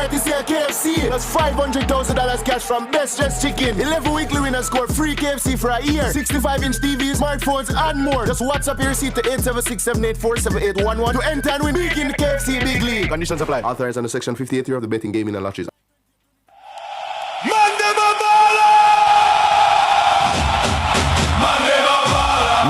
right to see a KFC. That's $500,000 cash from Best Dressed Chicken. 11 weekly winners score free KFC for a year. 65-inch TVs, smartphones, and more. Just WhatsApp your receipt to 876-784-7811 to enter and win big in the KFC Big League. Conditions apply. Authorized under Section 58 of the Betting, Gaming and Lotteries.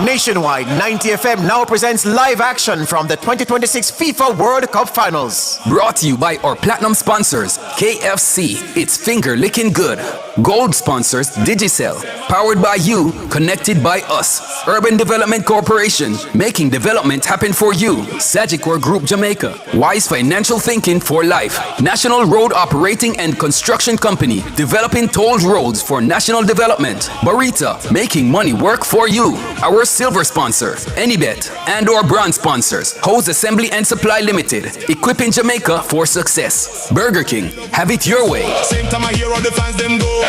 Nationwide, 90 FM now presents live action from the 2026 FIFA World Cup Finals. Brought to you by our platinum sponsors, KFC, it's finger licking good. Gold sponsors, Digicel. Powered by you, connected by us. Urban Development Corporation, making development happen for you. Sagicor Group Jamaica. Wise Financial Thinking for Life. National Road Operating and Construction Company, developing tolled roads for national development. Barita, making money work for you. Our silver sponsor, Anybet, and our bronze sponsors, Hose Assembly and Supply Limited, equipping Jamaica for success. Burger King, have it your way. Same time I hear all the fans them go.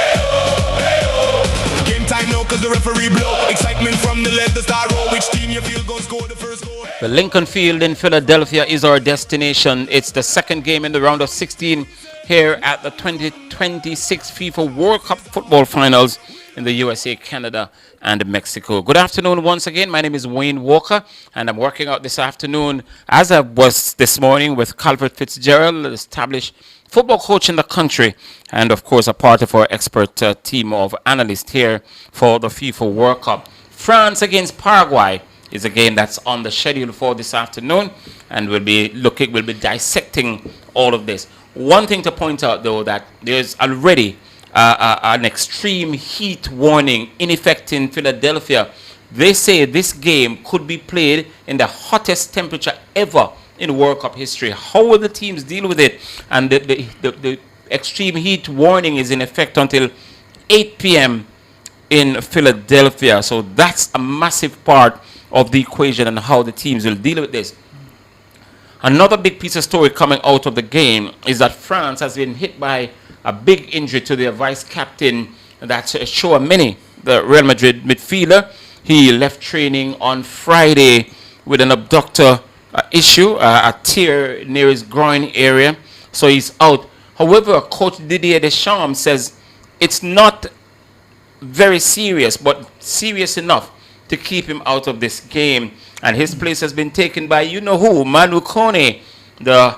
Game time now cause the referee blow. Excitement from the left, the star roll. Which team you feel goes score the first goal? The Lincoln Field in Philadelphia is our destination. It's the second game in the round of 16 here at the 2026 FIFA World Cup Football Finals in the USA, Canada, and Mexico. Good afternoon once again. My name is Wayne Walker, and I'm working out this afternoon, as I was this morning, with Calvert Fitzgerald, the established football coach in the country, and of course a part of our expert team of analysts here for the FIFA World Cup. France against Paraguay is a game that's on the schedule for this afternoon, and we'll be dissecting all of this. One thing to point out, though, that there's already an extreme heat warning in effect in Philadelphia. They say this game could be played in the hottest temperature ever in World Cup history. How will the teams deal with it? And the extreme heat warning is in effect until 8 p.m. in Philadelphia. So that's a massive part of the equation and how the teams will deal with this. Another big piece of story coming out of the game is that France has been hit by a big injury to their vice captain, that's Chouameni, the Real Madrid midfielder. He left training on Friday with an abductor issue, a tear near his groin area, so he's out. However, Coach Didier Deschamps says it's not very serious, but serious enough to keep him out of this game. And his place has been taken by you-know-who, Manu Kone, the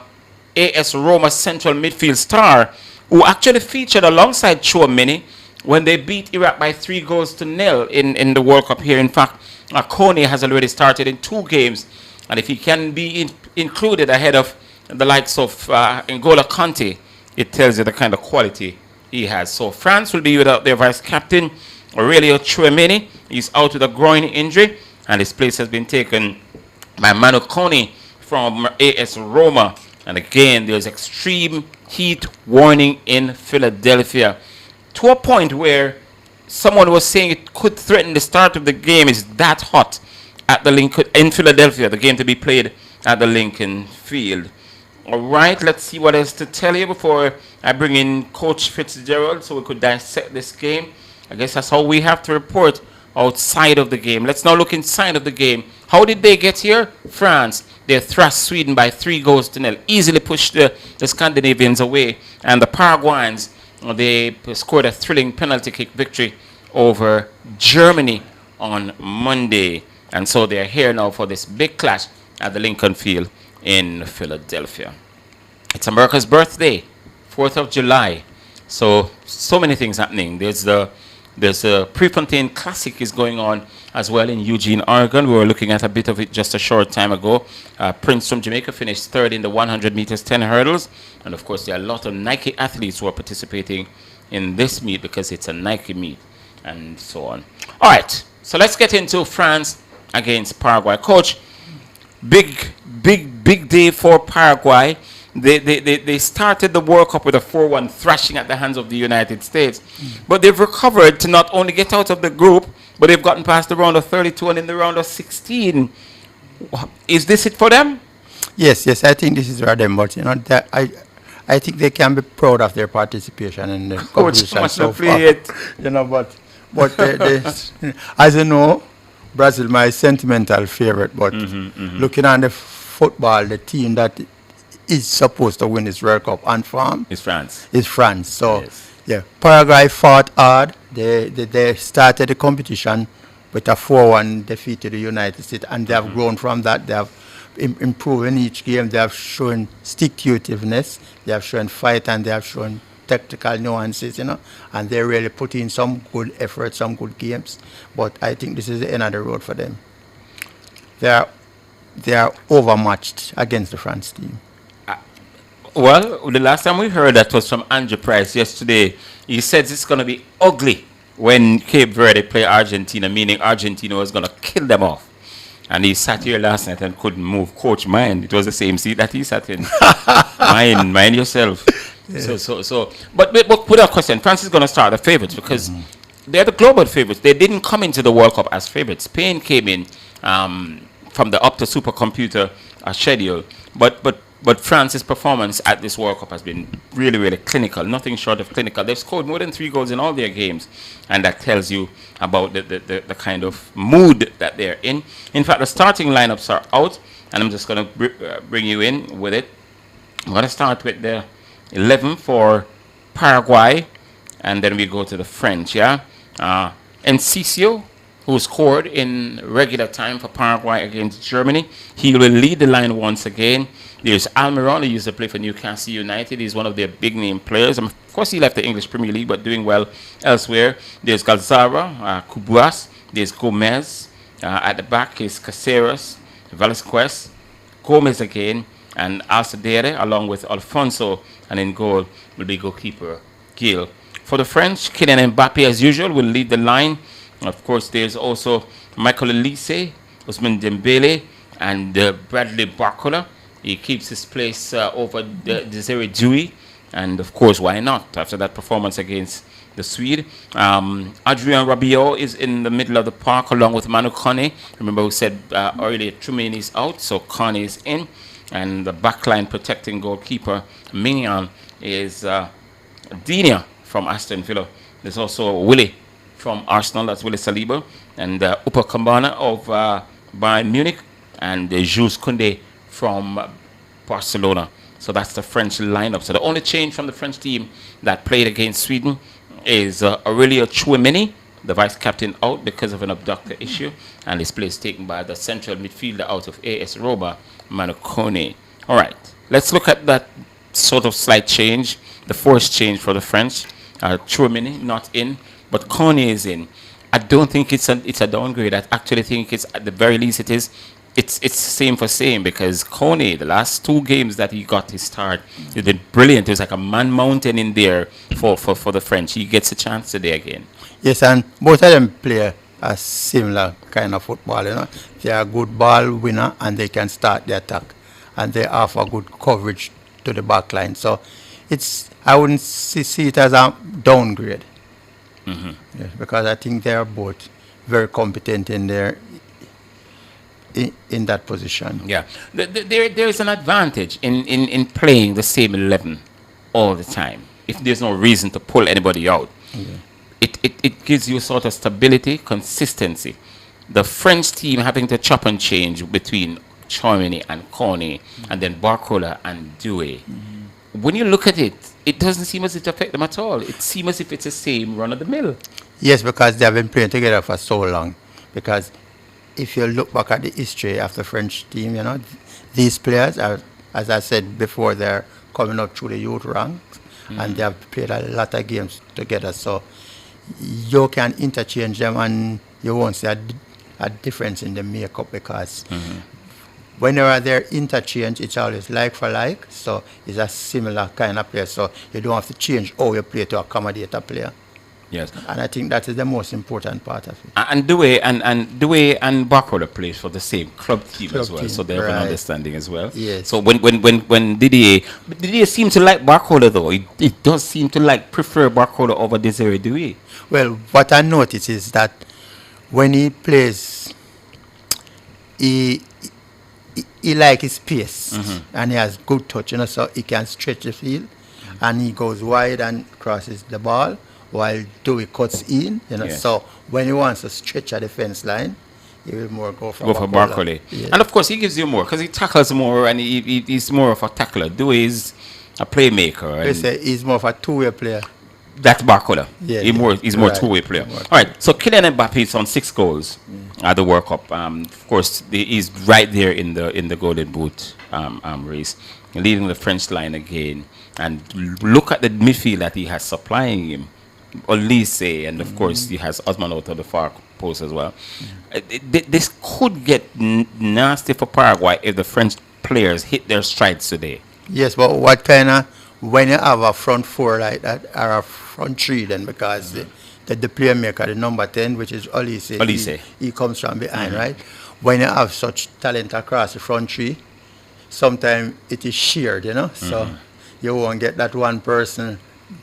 AS Roma central midfield star, who actually featured alongside Chouameni when they beat Iraq by 3-0 in the World Cup here. In fact, Kone has already started in 2 games, and if he can be included ahead of the likes of N'Golo Kante, it tells you the kind of quality he has. So France will be without their vice captain, Aurelio Chouameni. He's out with a groin injury, and his place has been taken by Manu Kone from AS Roma. And again, there's extreme heat warning in Philadelphia, to a point where someone was saying it could threaten the start of the game. It's that hot at the Lincoln in Philadelphia, the game to be played at the Lincoln Field. All right, let's see what else to tell you before I bring in Coach Fitzgerald so we could dissect this game. I guess that's all we have to report outside of the game. Let's now look inside of the game. How did they get here? France, they thrashed Sweden by 3-0, easily pushed the Scandinavians away. And the Paraguayans, they scored a thrilling penalty kick victory over Germany on Monday. And so they're here now for this big clash at the Lincoln Field in Philadelphia. It's America's birthday, 4th of July. So many things happening. There's a Prefontaine Classic is going on as well in Eugene, Oregon. We were looking at a bit of it just a short time ago. Prince from Jamaica finished 3rd in the 100 meters 10 hurdles. And of course, there are a lot of Nike athletes who are participating in this meet because it's a Nike meet and so on. All right, so let's get into France against Paraguay. Coach, big day for Paraguay. They started the World Cup with a 4-1 thrashing at the hands of the United States. But they've recovered to not only get out of the group, but they've gotten past the round of 32 and in the round of 16. Is this it for them? Yes, I think this is for them. But that I think they can be proud of their participation in the competition so far. But they, as you know, Brazil my sentimental favorite. But looking at the football, the team that is supposed to win this World Cup, and farm It's France. is France. So, Yes. yeah, Paraguay fought hard. They started the competition with a 4-1 defeat to the United States, and they have grown from that. They have improved in each game. They have shown stick-to-itiveness. They have shown fight, and they have shown tactical nuances, and they really put in some good effort, some good games. But I think this is the end of the road for them. They are overmatched against the France team. Well, the last time we heard that was from Andrew Price yesterday. He said it's going to be ugly when Cape Verde play Argentina, meaning Argentina was going to kill them off. And he sat here last night and couldn't move. Coach, mind, it was the same seat that he sat in. mind yourself. Yeah. But without question, France is going to start the favorites because they're the global favorites. They didn't come into the World Cup as favorites. Spain came in from the up to supercomputer schedule, but France's performance at this World Cup has been really, really clinical, nothing short of clinical. They've scored more than 3 goals in all their games, and that tells you about the kind of mood that they're in. In fact, the starting lineups are out, and I'm just going to bring you in with it. I'm going to start with the 11 for Paraguay, and then we go to the French, yeah? Encicio, who scored in regular time for Paraguay against Germany. He will lead the line once again. There's Almiron, who used to play for Newcastle United. He's one of their big-name players. Of course, he left the English Premier League, but doing well elsewhere. There's Galzara, Cubuas. There's Gomez. At the back is Caceres, Velasquez, Gomez again, and Alcedere, along with Alfonso. And in goal will be goalkeeper Gil. For the French, Kylian Mbappe, as usual, will lead the line. Of course, there's also Michael Olise, Ousmane Dembele, and Bradley Barcola. He keeps his place over Desiree Dewey. And, of course, why not? After that performance against the Swede. Adrien Rabiot is in the middle of the park along with Manu Kone. Remember who said earlier Trumaine is out, so Kone is in. And the backline protecting goalkeeper Mignon is Dinia from Aston Villa. There's also Willie from Arsenal, that's Willie Saliba, and Upa Kambana of Bayern Munich, and Jules Koundé from Barcelona. So that's the French lineup. So the only change from the French team that played against Sweden is Aurelio Tchouameni, the vice captain, out because of an abductor issue, and his place taken by the central midfielder out of AS Roma, Manu Kone. All right, let's look at that sort of slight change, the forced change for the French. Tchouameni not in, but Kone is in. I don't think it's a downgrade. I actually think it's, at the very least, it's same for same, because Kone, the last 2 games that he got his start, he's been brilliant. It was like a man mountain in there for the French. He gets a chance today again. Yes, and both of them play a similar kind of football. They are a good ball winner, and they can start the attack, and they offer good coverage to the back line. So I wouldn't see it as a downgrade. Yes, because I think they are both very competent in their in that position. Yeah, there is an advantage in playing the same 11 all the time. If there's no reason to pull anybody out, it gives you sort of stability, consistency. The French team having to chop and change between Tchouameni and Kone, and then Barcola and Doué. When you look at it, it doesn't seem as if it affects them at all. It seems as if it's the same run of the mill. Yes, because they have been playing together for so long. Because if you look back at the history of the French team, these players are, as I said before, they're coming up through the youth ranks, and they have played a lot of games together. So you can interchange them, and you won't see a difference in the makeup, because whenever they're interchange, it's always like for like. So it's a similar kind of player. So you don't have to change how you play to accommodate a player. Yes. And I think that is the most important part of it. And Doué and Barcola plays for the same club team as well, so they have an understanding as well. Yes. So when Didier seems to like Barcola, though, he does seem to prefer Barcola over Desiree Doué. Well, what I notice is that when he plays, he likes his pace, and he has good touch, so he can stretch the field, and he goes wide and crosses the ball, while Doué cuts in, So when he wants to stretch a defense line, he will more go for Barkley. Yes. And of course, he gives you more because he tackles more and he's more of a tackler. Dewey is a playmaker. They say he's more of a two-way player. That's Barcola. Yeah, He's more two-way player. All right. So Kylian Mbappe is on 6 goals at the World Cup. Of course, he's right there in the Golden Boot race, leading the French line again. And look at the midfield that he has supplying him. Olise, and of course he has Osman out of the far post as well. This could get nasty for Paraguay if the French players hit their strides today. Yes, but what kind of, when you have a front four like that, or a front three then, because the playmaker, the number 10, which is Olise. He comes from behind, right? When you have such talent across the front three, sometimes it is shared, you know? So you won't get that one person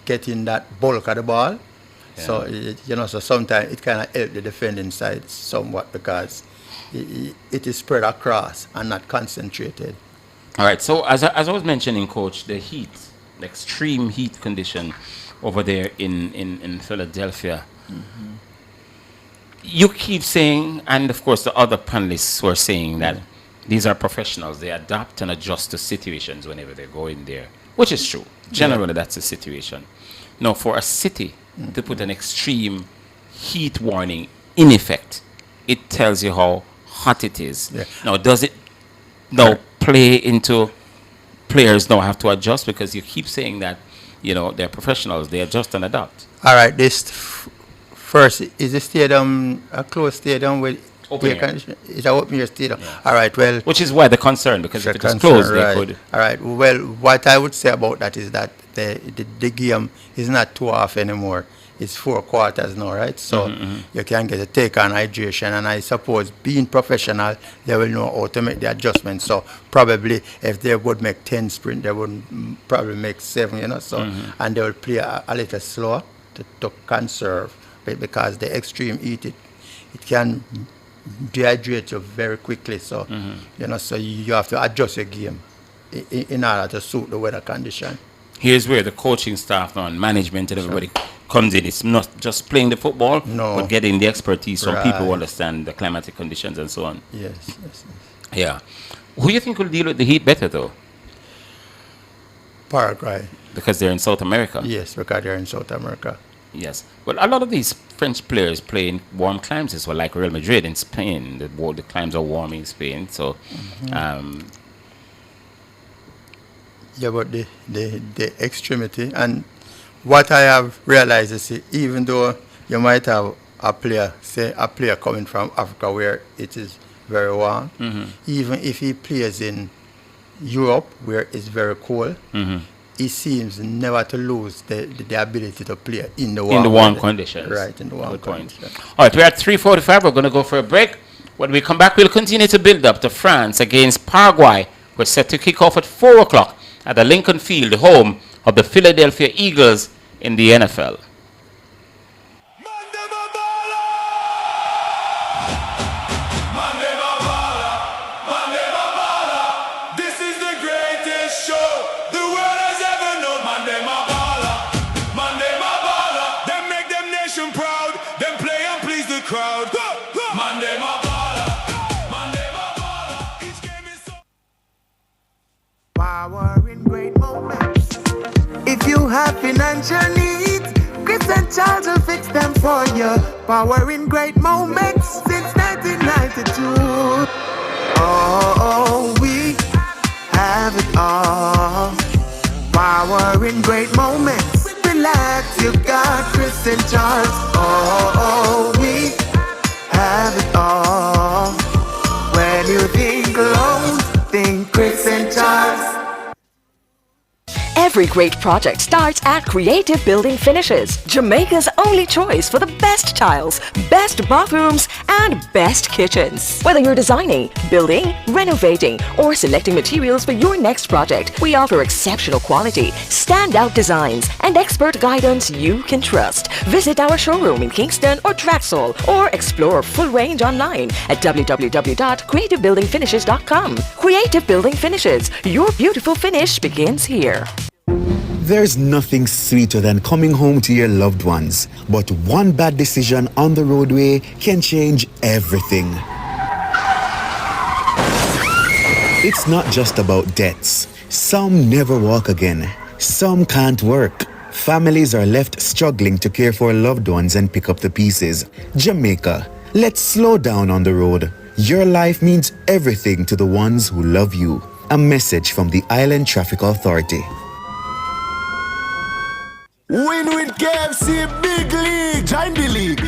getting that bulk of the ball. Yeah. So, so sometimes it kind of helps the defending side somewhat because it is spread across and not concentrated. All right, so as I was mentioning, Coach, the heat, the extreme heat condition over there in Philadelphia, you keep saying, and of course the other panelists were saying that these are professionals. They adapt and adjust to situations whenever they go in there, which is true. Generally, that's the situation. Now, for a city to put an extreme heat warning in effect, it tells you how hot it is. Yeah. Now, does it play into players now have to adjust because you keep saying that, they're professionals, they adjust and adapt? All right, first, is the stadium a closed stadium with open air? It's an open air stadium. Yeah. All right, well. Which is why the concern, because if it was closed, they could. All right, well, what I would say about that is that the game is not 2 half anymore. It's 4 quarters now, right? So you can get a take on hydration, and I suppose being professional, they will know how to make the adjustments. So probably if they would make 10 sprint, they would probably make 7, So and they will play a little slower to conserve, because the extreme heat it can dehydrate you very quickly. So so you have to adjust your game in order to suit the weather condition. Here's where the coaching staff and management and everybody comes in. It's not just playing the football, but getting the expertise from people who understand the climatic conditions and so on. Yes. Yeah. Who do you think will deal with the heat better, though? Paraguay. Because they're in South America? Yes, because they're in South America. Yes. Well, a lot of these French players play in warm climes as well, like Real Madrid in Spain. The climes are warm in Spain. So, yeah, but the extremity, and what I have realized is, even though you might have a player coming from Africa where it is very warm, even if he plays in Europe where it's very cold, he seems never to lose the ability to play in the warm conditions. Right, in the warm conditions. All right, we're at 3:45. We're going to go for a break. When we come back, we'll continue to build up to France against Paraguay. We're set to kick off at 4 o'clock at the Lincoln Field, home of the Philadelphia Eagles in the NFL. Have financial needs, Chris and Charles will fix them for you. Power in great moments since 1992. Oh, we have it all. Power in great moments. Relax, you got Chris and Charles. Oh, we have it all. When you think loans, think Chris and Charles. Every great project starts at Creative Building Finishes, Jamaica's only choice for the best tiles, best bathrooms, and best kitchens. Whether you're designing, building, renovating, or selecting materials for your next project, we offer exceptional quality, standout designs, and expert guidance you can trust. Visit our showroom in Kingston or Traxall, or explore full range online at www.creativebuildingfinishes.com. Creative Building Finishes, your beautiful finish begins here. There's nothing sweeter than coming home to your loved ones, but one bad decision on the roadway can change everything. It's not just about debts. Some never walk again. Some can't work. Families are left struggling to care for loved ones and pick up the pieces. Jamaica, let's slow down on the road. Your life means everything to the ones who love you. A message from the Island Traffic Authority. Win with KFC, big league, join the league.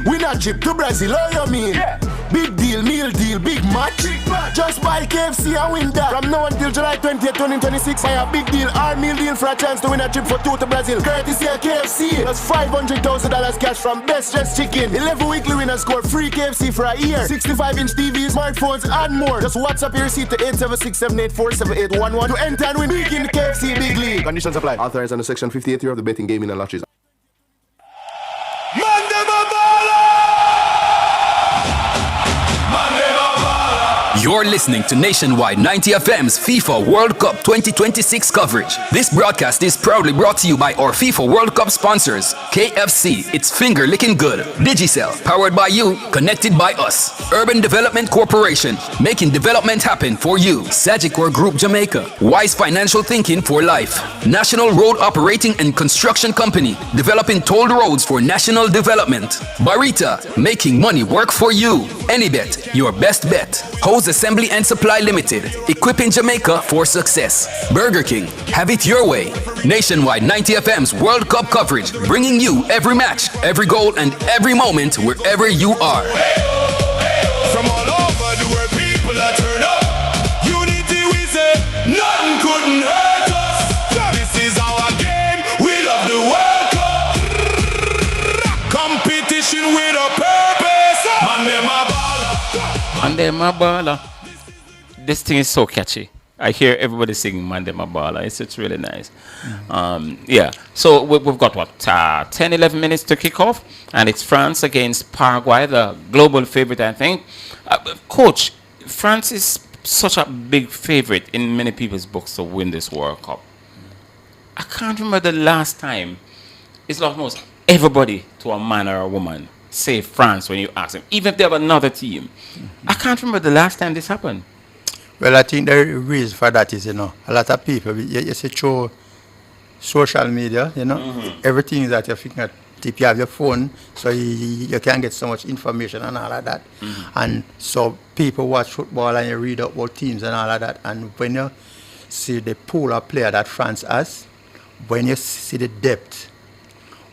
Win a trip to Brazil, all you mean? Yeah. Big deal, meal deal, big match. Just buy KFC and win that. From now until July 20th, 2026, buy a big deal or meal deal for a chance to win a trip for two to Brazil. Courtesy of KFC. That's $500,000 cash from Best Dressed Chicken. 11 weekly winners score free KFC for a year. 65-inch TVs, smartphones, and more. Just WhatsApp your receipt to 876-784-7811 to enter and win big in the KFC Big League. Conditions apply. Authorized under Section 58 of the Betting Gaming and Lotteries. You're listening to Nationwide 90 FM's FIFA World Cup 2026 coverage. This broadcast is proudly brought to you by our FIFA World Cup sponsors, KFC, It's Finger Licking Good, Digicel, powered by you, connected by us, Urban Development Corporation, making development happen for you, Sagicor Group Jamaica, Wise Financial Thinking for Life, National Road Operating and Construction Company, developing tolled roads for national development, Barita, making money work for you, Anybet, your best bet, Hose Assembly and Supply Limited, equipping Jamaica for success. Burger King, have it your way. Nationwide 90 FM's World Cup coverage, bringing you every match, every goal, and every moment wherever you are. From all over the world, people are turned up. Unity, we say, nothing couldn't hurt us. This is our game, we love the World Cup. Competition with a purpose. Man, them a baller. Mandema Bala. This thing is so catchy. I hear everybody singing Mandema Bala. It's really nice. Yeah. So we've got what 10, 11 minutes to kick off, and it's France against Paraguay, the global favorite, I think. Coach, France is such a big favorite in many people's books to win this World Cup. I can't remember the last time it's almost everybody, to a man or a woman, say France when you ask them, even if they have another team. I can't remember the last time this happened. Well, I think the reason for that is, a lot of people, you see through social media, everything is at your fingertip. You have your phone, so you can get so much information and all of that. And so people watch football and you read about teams and all of that. And when you see the pool of players that France has, when you see the depth,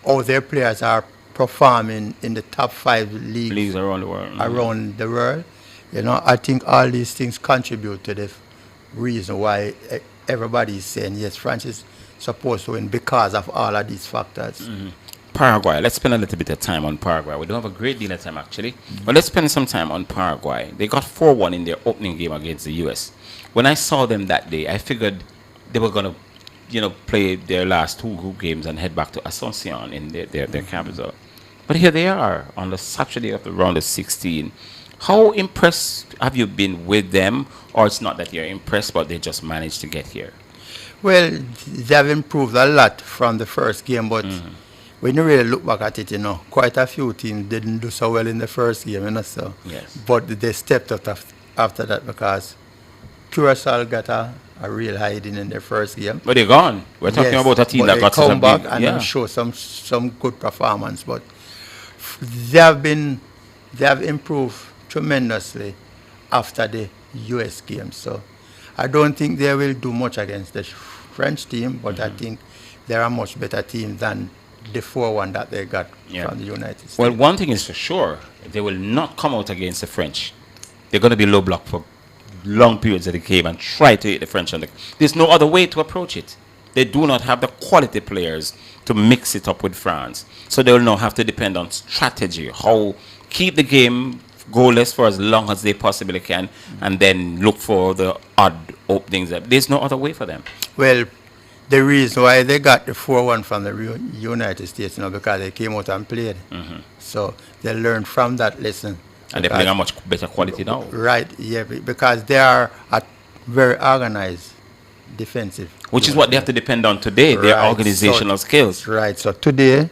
how their players are performing in the top 5 leagues around the world. I think all these things contribute to the reason why everybody is saying, yes, France is supposed to win because of all of these factors. Paraguay, let's spend a little bit of time on Paraguay. We don't have a great deal of time, actually. But let's spend some time on Paraguay. They got 4-1 in their opening game against the U.S. When I saw them that day, I figured they were going to play their last 2 games and head back to Asuncion in their capital. But here they are on the Saturday of the round of 16. How impressed have you been with them? Or it's not that you're impressed, but they just managed to get here? Well, they have improved a lot from the first game, but when you really look back at it, quite a few teams didn't do so well in the first game, so. Yes. But they stepped up after that because Curacao got a real hiding in their first game. But they're gone. We're talking about a team that got come back and show some good performance. But they have improved tremendously after the US game. So I don't think they will do much against the French team, but I think they're a much better team than the 4-1 that they got from the United States. Well, one thing is for sure, they will not come out against the French. They're going to be low block for long periods of the game and try to hit the French. There's no other way to approach it. They do not have the quality players to mix it up with France. So they will now have to depend on strategy, how keep the game goalless for as long as they possibly can, and then look for the odd openings. There's no other way for them. Well, the reason why they got the 4-1 from the United States, because they came out and played. So they learned from that lesson. And they're playing a much better quality now. Right, yeah, because they are a very organized defensive. Which is what they have to depend on today, their organizational skills. Right, so today,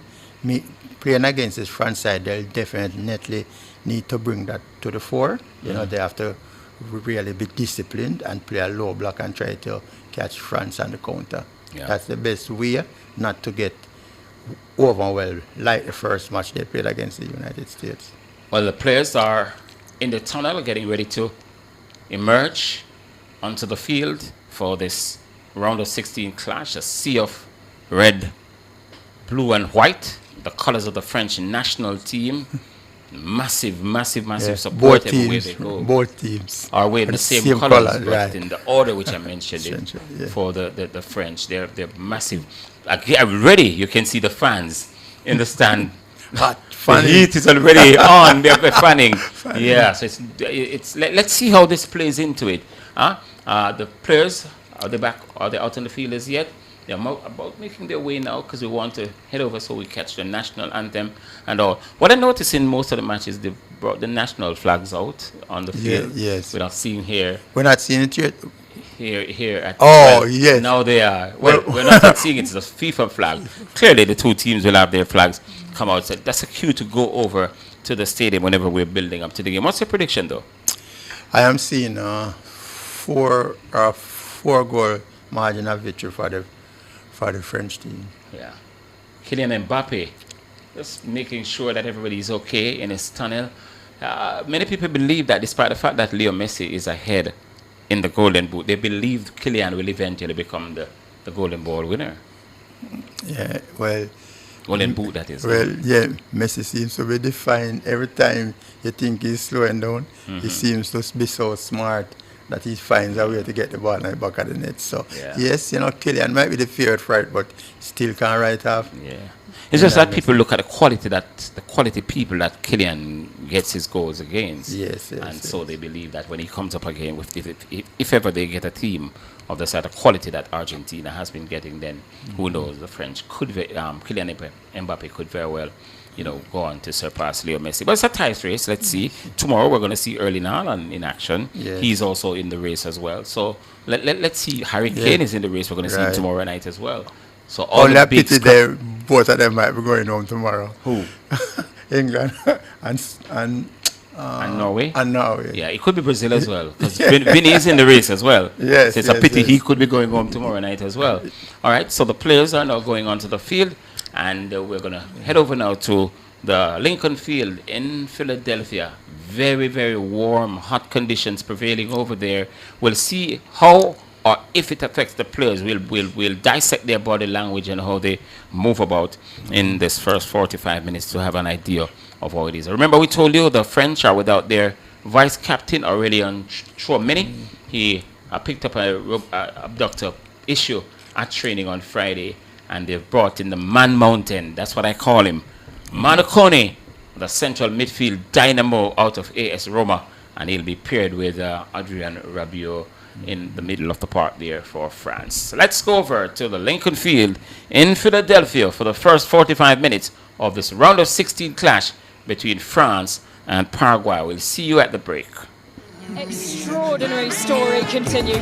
playing against this front side, they'll definitely need to bring that to the fore. They have to really be disciplined and play a low block and try to catch France on the counter. Yeah. That's the best way not to get overwhelmed like the first match they played against the United States. Well, the players are in the tunnel getting ready to emerge onto the field for this round of 16 clash, a sea of red, blue and white, the colors of the French national team. Massive support everywhere they go. Both teams are wearing the same colors, but right, in the order which I mentioned it, for the French. They're massive. Already you can see the fans in the stand. Hot, the heat is already on. They're fanning. Yeah, so it's let's see how this plays into it. The players, are they back? Are they out on the field as yet? They're about making their way now because we want to head over so we catch the national anthem and all. What I noticed in most of the matches, they brought the national flags out on the field. Yes. We're not seeing here. We're not seeing it yet. Here at yes. Now they are. Well, we're not seeing it. It's a FIFA flag. Clearly, the two teams will have their flags come out. So that's a cue to go over to the stadium whenever we're building up to the game. What's your prediction, though? I am seeing four goal margin of victory for the French team. Yeah. Kylian Mbappe, just making sure that everybody is okay in his tunnel. Many people believe that despite the fact that Leo Messi is ahead in the Golden Boot, they believe Kylian will eventually become the Golden Ball winner. Yeah, well... Golden Boot, that is. Well, yeah, Messi seems to be defined. Every time you think he's slowing down, he seems to be so smart that he finds a way to get the ball in the back of the net. So, yes, Kylian might be the favorite for it, but still can't write off. Yeah. It's just that people look at the quality people that Kylian gets his goals against. Yes. So they believe that when he comes up again, if ever they get a team of the sort of quality that Argentina has been getting, then who knows, the French could, Kylian Mbappe could very well, go on to surpass Leo Messi. But it's a tight race. Let's see. Tomorrow we're going to see Erling Haaland in action. Yes. He's also in the race as well. So let's see. Harry Kane is in the race. We're going to see him tomorrow night as well. So all only the a pity both of them might be going home tomorrow. Who? England and Norway. And Norway. Yeah, it could be Brazil as well because Vinny is in the race as well. Yes, so it's a pity he could be going home tomorrow night as well. All right, so the players are now going onto the field, and we're going to head over now to the Lincoln Field in Philadelphia. Very, very warm, hot conditions prevailing over there. We'll see how or if it affects the players. We'll dissect their body language and how they move about in this first 45 minutes to have an idea of how it is. Remember, we told you the French are without their vice captain, Aurelien Tchouameni. He picked up a abductor issue at training on Friday, and they've brought in the Man Mountain. That's what I call him. Manocone, the central midfield dynamo out of AS Roma, and he'll be paired with Adrien Rabiot in the middle of the park there for France. So let's go over to the Lincoln Field in Philadelphia for the first 45 minutes of this round of 16 clash between France and Paraguay. We'll see you at the break. Extraordinary story continue.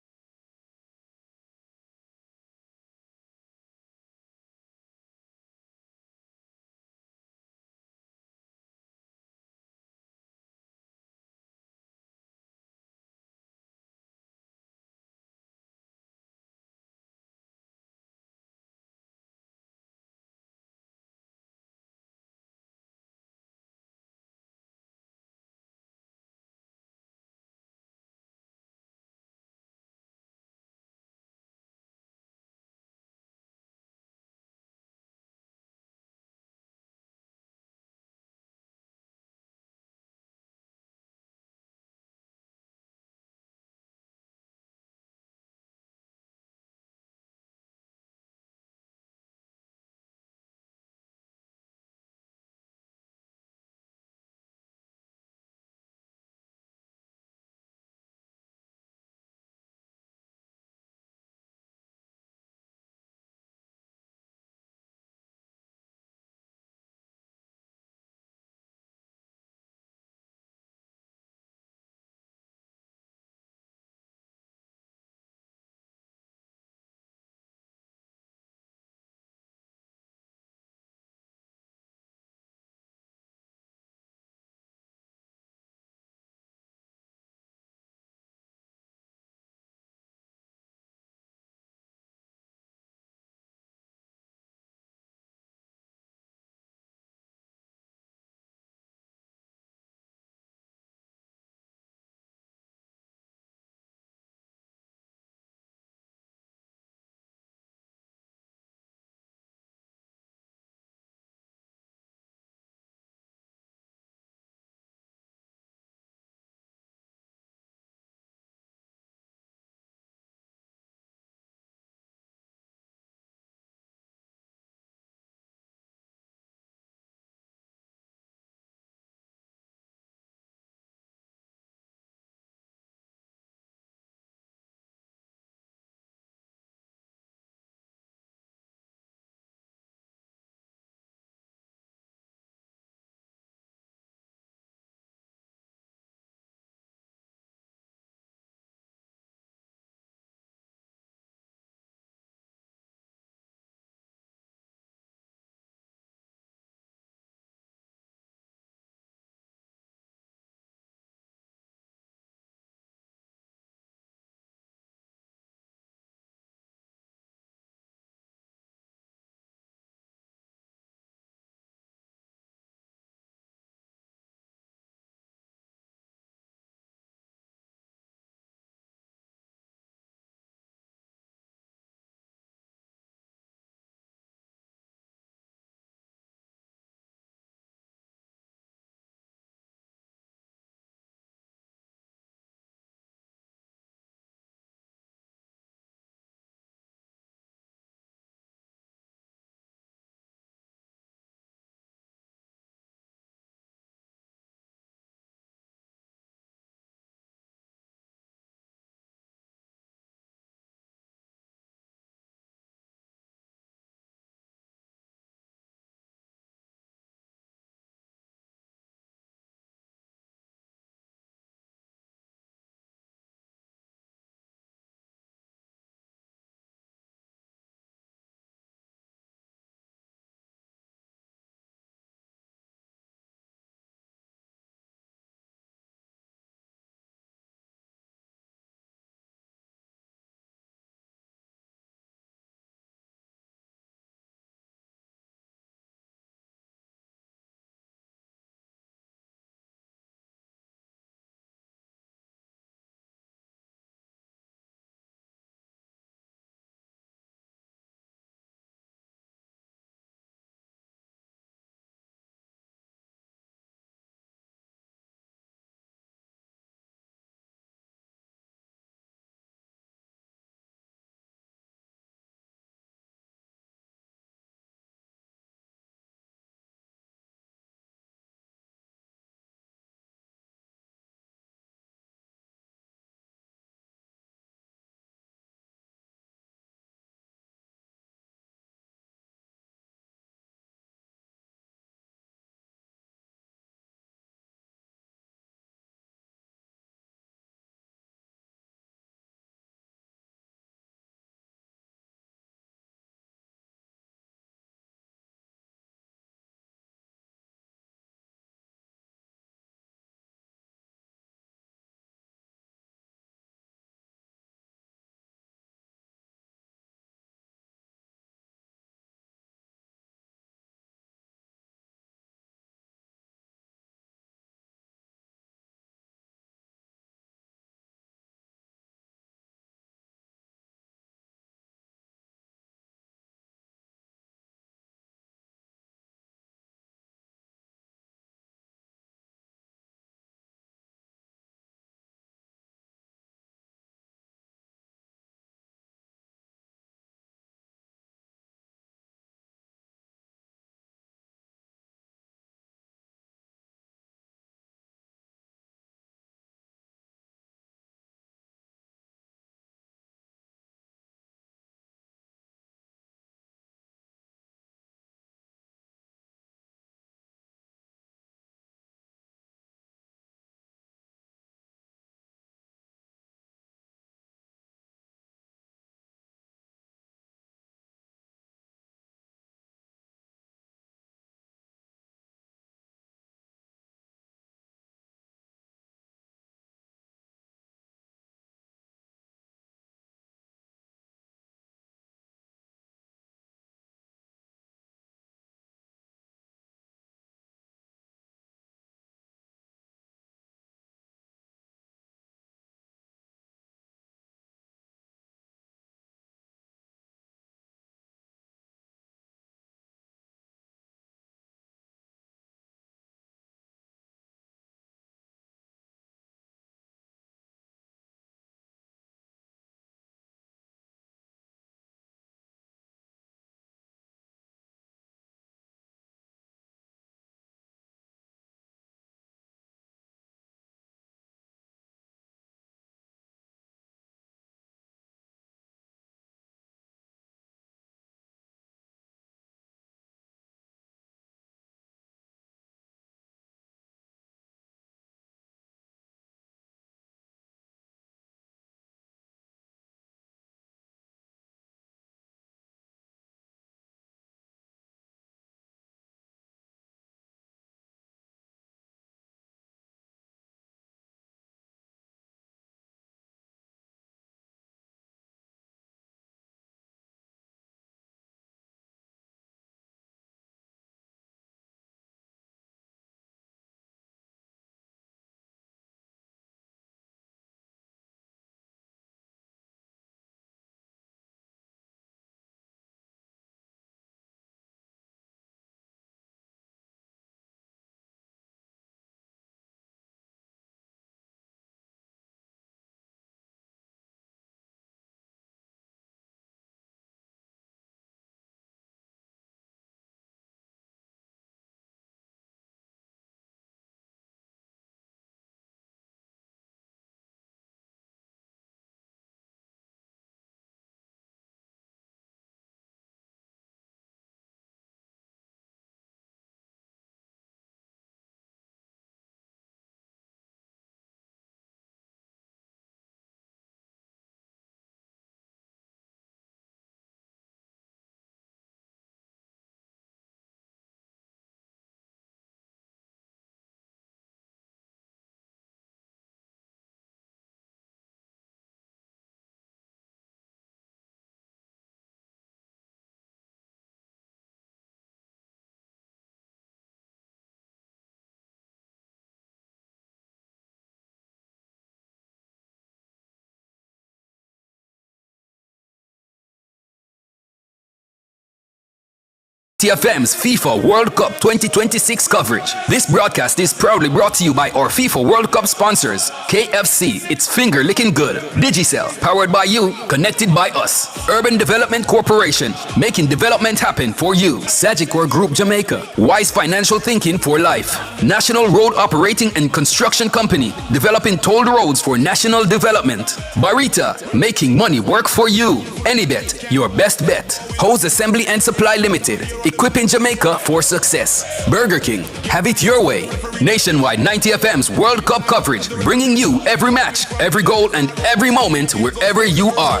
TFM's FIFA World Cup 2026 coverage. This broadcast is proudly brought to you by our FIFA World Cup sponsors, KFC, it's finger licking good, Digicel, powered by you, connected by us, Urban Development Corporation, making development happen for you, Sagicor Group Jamaica, Wise Financial Thinking for Life, National Road Operating and Construction Company, developing tolled roads for national development, Barita, making money work for you, Anybet, your best bet, Hose Assembly and Supply Limited, equipping Jamaica for success. Burger King, have it your way. Nationwide 90 FM's World Cup coverage, bringing you every match, every goal, and every moment wherever you are.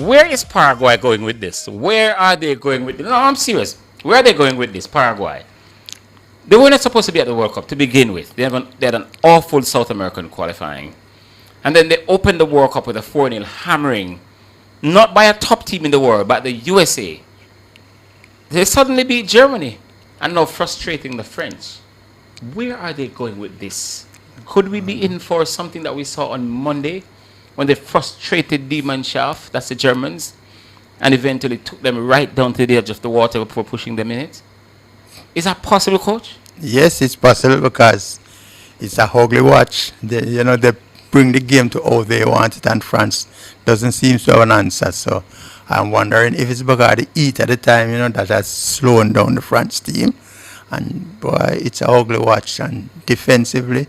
Where is Paraguay going with this? Where are they going with this? No, I'm serious. Where are they going with this, Paraguay? They were not supposed to be at the World Cup to begin with. They had an awful South American qualifying. And then they opened the World Cup with a 4-0 hammering, not by a top team in the world, but the USA. They suddenly beat Germany and now frustrating the French. Where are they going with this? Could we be in for something that we saw on Monday when they frustrated Die Mannschaft, that's the Germans, and eventually took them right down to the edge of the water before pushing them in it? Is that possible, Coach? Yes, it's possible because it's a ugly watch. They bring the game to how they want it, and France doesn't seem to have an answer. So I'm wondering if it's because the heat at the time, that has slowed down the France team. And boy, it's an ugly watch. And defensively,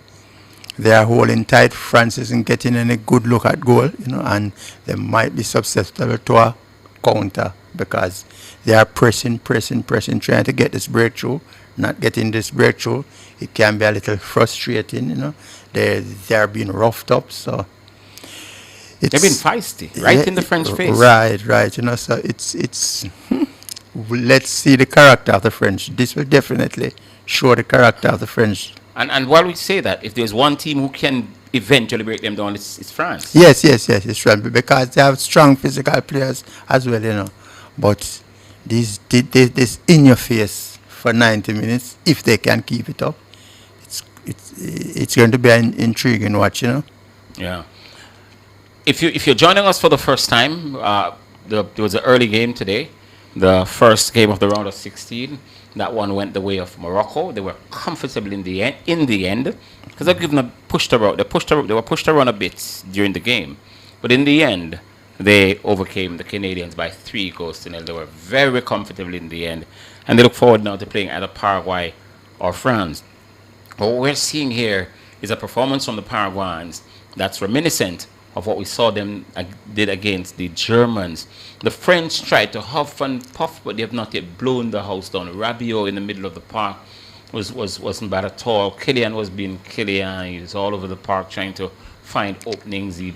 they are holding tight. France isn't getting any good look at goal, and they might be susceptible to a counter because they are pressing, trying to get this breakthrough. Not getting this breakthrough, it can be a little frustrating, They are being roughed up, so they've been feisty, right in the French face. Right, so it's let's see the character of the French. This will definitely show the character of the French. And while we say that, if there's one team who can eventually break them down, it's France. Yes, it's France, because they have strong physical players as well, But this in your face for 90 minutes, if they can keep it up, it's going to be an intriguing watch, Yeah. If you're joining us for the first time, there was an early game today, the first game of the round of 16. That one went the way of Morocco. They were comfortable in the end because they've given pushed around. They were pushed around a bit during the game, but in the end, they overcame the Canadians by 3-0. They were very comfortable in the end, and they look forward now to playing either Paraguay or France. What we're seeing here is a performance from the Paraguayans that's reminiscent of what we saw them did against the Germans. The French tried to huff and puff, but they have not yet blown the house down. Rabiot in the middle of the park wasn't bad at all. Kylian was being Kylian. He was all over the park trying to find openings. He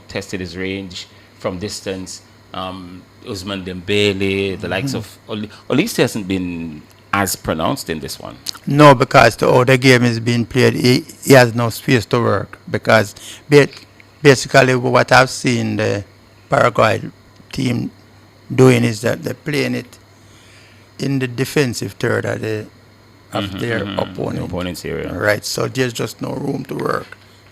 tested his range from distance. Ousmane Dembele, the likes of Olise hasn't been as pronounced in this one. No, because the other game is being played, he has no space to work. Because basically what I've seen the Paraguay team doing is that they're playing it in the defensive third of their opponent's area. Right, so there's just no room to work.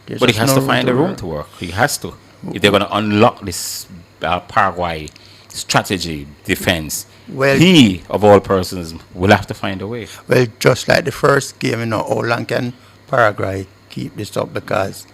But he has to find a room to work. He has to. If they're going to unlock this Paraguay strategy, defense, well, he, of all persons, will have to find a way. Well, just like the first game, how long can Paraguay keep this up? Because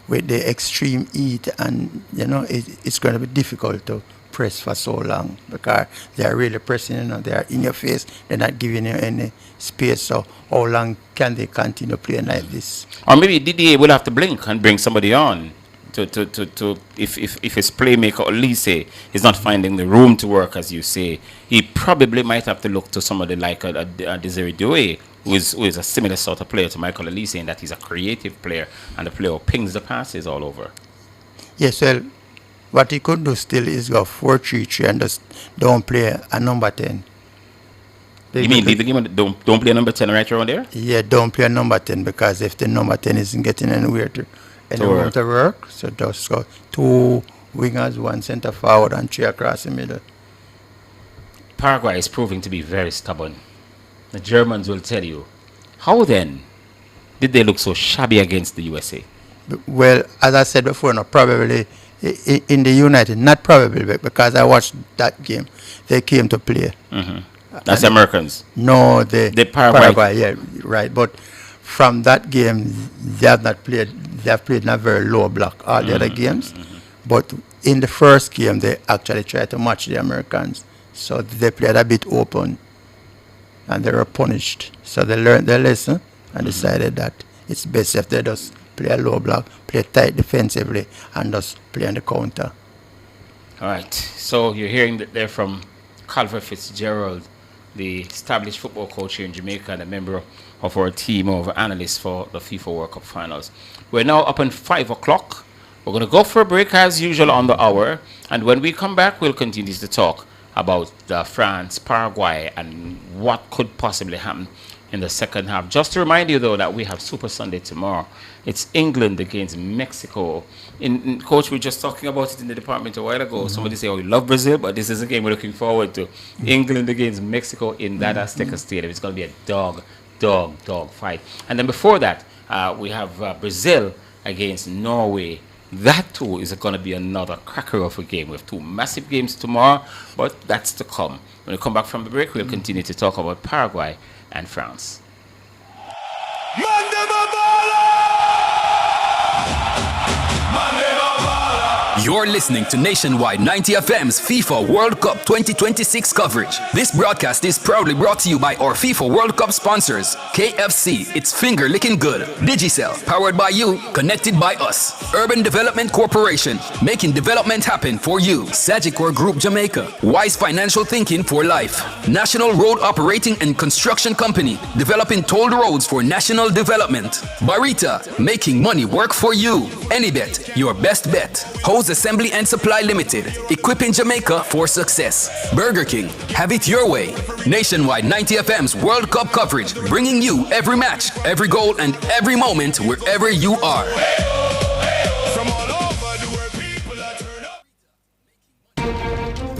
with the extreme heat and, it's going to be difficult to press for so long because they are really pressing, they are in your face. They're not giving you any space. So how long can they continue playing like this? Or maybe Didier will have to blink and bring somebody on. If his playmaker Olise is not finding the room to work, as you say, he probably might have to look to somebody like a Desiree Doué, who is a similar sort of player to Michael Olise in that he's a creative player and a player who pings the passes all over. Yes, well, what he could do still is go 4-3-3 and just don't play a number 10. You mean leave the game and don't play a number 10 right around there? Yeah, don't play a number 10 because if the number 10 isn't getting anywhere to work, so just go 2 wingers, 1 center forward and 3 across the middle. Paraguay is proving to be very stubborn. The Germans will tell you. How then did they look so shabby against the USA? Well, as I said before, probably in the United. Not probably, but because I watched that game. They came to play. That's the Americans. No, the Paraguay. yeah, right. But from that game, they have not played. They have played in a very low block all the other games. But in the first game, they actually tried to match the Americans. So they played a bit open, and they were punished. So they learned their lesson and decided that it's best if they just play a low block, play tight defensively, and just play on the counter. All right. So you're hearing that there from Calvin Fitzgerald, the established football coach here in Jamaica and a member of our team of analysts for the FIFA World Cup Finals. We're now up on 5 o'clock. We're going to go for a break as usual on the hour. And when we come back, we'll continue to talk about France, Paraguay, and what could possibly happen in the second half. Just to remind you, though, that we have Super Sunday tomorrow. It's England against Mexico. Coach, we were just talking about it in the department a while ago. Somebody say, oh, we love Brazil, but this is a game we're looking forward to. England against Mexico in that Azteca Stadium. It's going to be a dog fight. And then before that, we have Brazil against Norway. That too is going to be another cracker of a game. We have two massive games tomorrow, but that's to come. When we come back from the break, we'll continue to talk about Paraguay and France. You're listening to Nationwide 90 FM's FIFA World Cup 2026 coverage. This broadcast is proudly brought to you by our FIFA World Cup sponsors, KFC, It's Finger Licking Good, Digicel, powered by you, connected by us, Urban Development Corporation, making development happen for you, Sagicor Group Jamaica, Wise Financial Thinking for Life, National Road Operating and Construction Company, developing tolled roads for national development, Barita, making money work for you, Anybet, your best bet, Hose Assembly and Supply Limited, equipping Jamaica for success. Burger King, have it your way. Nationwide 90 FM's World Cup coverage, bringing you every match, every goal, and every moment wherever you are.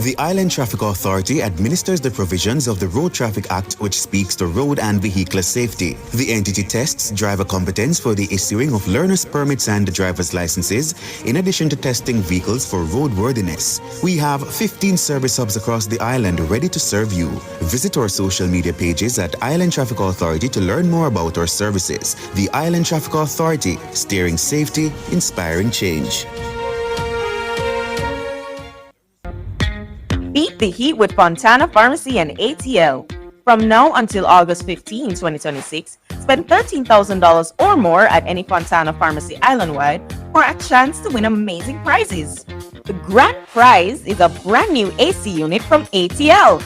The Island Traffic Authority administers the provisions of the Road Traffic Act, which speaks to road and vehicular safety. The entity tests driver competence for the issuing of learner's permits and driver's licenses, in addition to testing vehicles for roadworthiness. We have 15 service hubs across the island ready to serve you. Visit our social media pages at Island Traffic Authority to learn more about our services. The Island Traffic Authority, steering safety, inspiring change. Beat the heat with Fontana Pharmacy and ATL. From now until August 15, 2026, spend $13,000 or more at any Fontana Pharmacy island-wide for a chance to win amazing prizes. The grand prize is a brand new AC unit from ATL.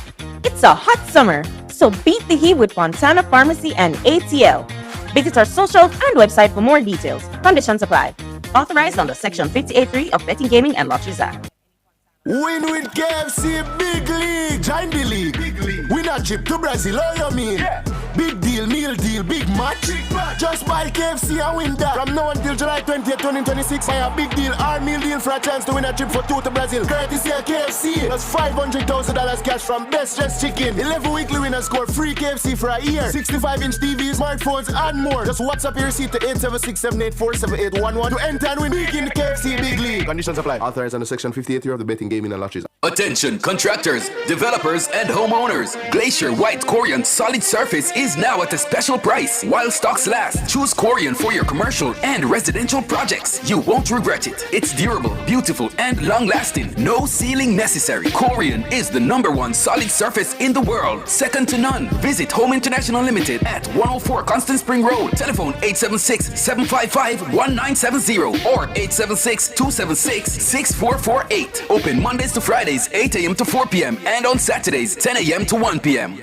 It's a hot summer, so beat the heat with Fontana Pharmacy and ATL. Visit our socials and website for more details. Conditions apply. Authorized under Section 58.3 of Betting, Gaming and Lotteries Act. Win with KFC, big league, join the league. Win a trip to Brazil, all you mean? Yeah. Big deal, meal deal, big match. Just buy KFC and win that. From now until July 20th, 2026, buy a big deal or meal deal for a chance to win a trip for two to Brazil. Courtesy of KFC, that's $500,000 cash from Best Dressed Chicken. 11 weekly winners score free KFC for a year. 65-inch TVs, smartphones, and more. Just WhatsApp your receipt to 876-784-7811 to enter and win big in the KFC Big League. Conditions apply. Authorized under Section 58 of the Betting, Gaming and Lotteries. Attention contractors, developers, and homeowners. Glacier White Corian Solid Surface is now at a special price while stocks last. Choose Corian for your commercial and residential projects. You won't regret it. It's durable, beautiful, and long-lasting. No sealing necessary. Corian is the #1 solid surface in the world. Second to none. Visit Home International Limited at 104 Constant Spring Road. Telephone 876-755-1970 or 876-276-6448. Open Mondays to Fridays, 8 a.m. to 4 p.m. and on Saturdays, 10 a.m. to 1 p.m.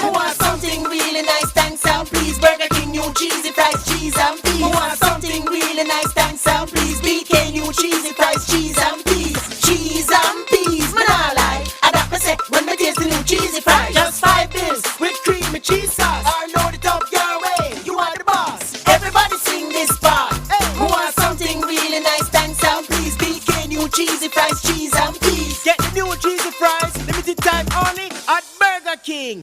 Who want something really nice, thanks and please. Burger King, new cheesy fries, cheese and peas. Who want something really nice, thanks and please. BK, new cheesy fries, cheese and peas. Cheese and peas, man I like. I got to say, when me taste the new cheesy fries, just 5 bills with creamy cheese sauce. I load it up your way, you are the boss. Everybody sing this part. Who want something really nice, thanks and please. BK, new cheesy fries, cheese and peas. Get the new cheesy fries, limited time only at Burger King.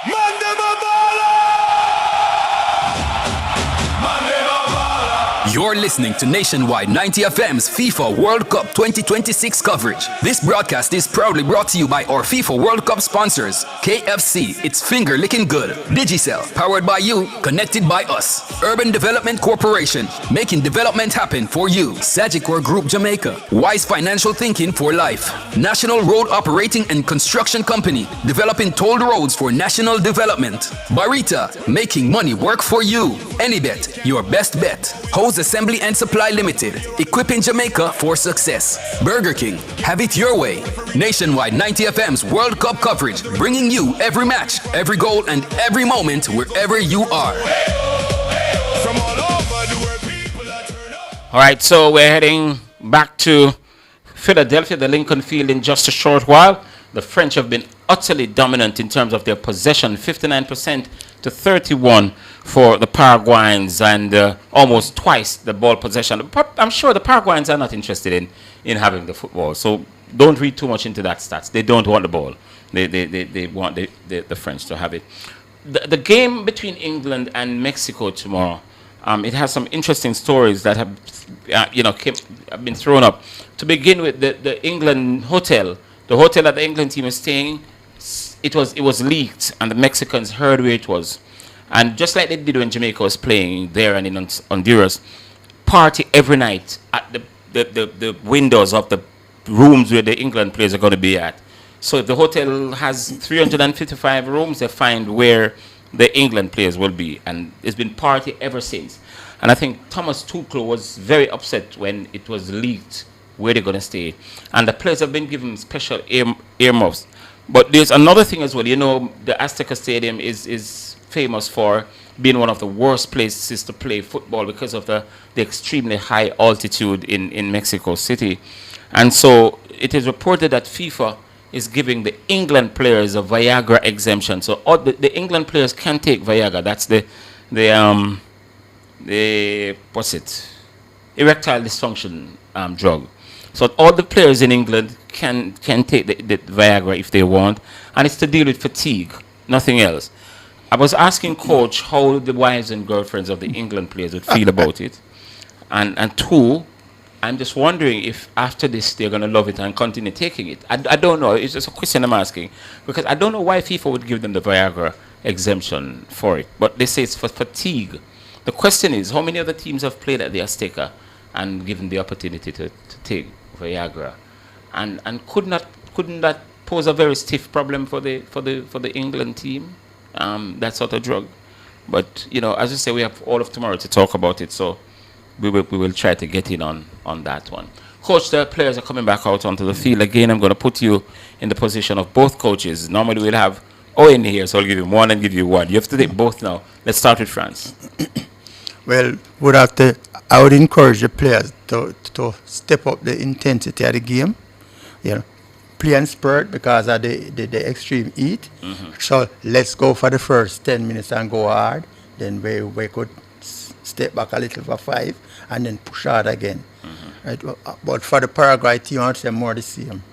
Man, them a baller! You're listening to Nationwide 90 FM's FIFA World Cup 2026 coverage. This broadcast is proudly brought to you by our FIFA World Cup sponsors, KFC, It's Finger Licking Good, Digicel, powered by you, connected by us, Urban Development Corporation, making development happen for you, Sagicor Group Jamaica, Wise Financial Thinking for Life, National Road Operating and Construction Company, developing tolled roads for national development, Barita, making money work for you, Anybet, your best bet, Hose Assembly and Supply Limited, equipping Jamaica for success, Burger King, have it your way, Nationwide 90 FM's World Cup coverage, bringing you every match, every goal, and every moment wherever you are. All right, so we're heading back to Philadelphia, the Lincoln Field, in just a short while. The French have been utterly dominant in terms of their possession, 59% to 31 for the Paraguayans, and almost twice the ball possession. I'm sure the Paraguayans are not interested in having the football, so don't read too much into that stats. They don't want the ball. They want the French to have it. The game between England and Mexico tomorrow, it has some interesting stories that have been thrown up. To begin with, the England hotel, the hotel that the England team is staying, it was leaked, and the Mexicans heard where it was. And just like they did when Jamaica was playing there and in Honduras, party every night at the windows of the rooms where the England players are going to be at. So if the hotel has 355 rooms, they find where the England players will be. And it's been party ever since. And I think Thomas Tuchel was very upset when it was leaked where they're going to stay. And the players have been given special earmuffs. But there's another thing as well. You know, the Azteca Stadium is famous for being one of the worst places to play football because of the extremely high altitude in Mexico City. And so it is reported that FIFA is giving the England players a Viagra exemption. So all the England players can take Viagra. That's the what's it? Erectile dysfunction drug. So all the players in England can take the Viagra if they want, and it's to deal with fatigue, nothing else. I was asking coach how the wives and girlfriends of the England players would feel about it, and two, I'm just wondering if after this they're going to love it and continue taking it. I don't know. It's just a question I'm asking, because I don't know why FIFA would give them the Viagra exemption for it, but they say it's for fatigue. The question is, how many other teams have played at the Azteca and given the opportunity to take Viagra, and couldn't that pose a very stiff problem for the England team, that sort of drug? But as I say, we have all of tomorrow to talk about it, so we will try to get in on that one. Coach, the players are coming back out onto the field again. I'm going to put you in the position of both coaches. Normally we'll have Owen here, so I'll give him one and give you one. You have to take both now. Let's start with France. Well, I would encourage the players to step up the intensity of the game, play and spurt because of the extreme heat. Mm-hmm. So let's go for the first 10 minutes and go hard. Then we could step back a little for 5 and then push hard again. Mm-hmm. Right? But for the Paraguay team, I would say more the same.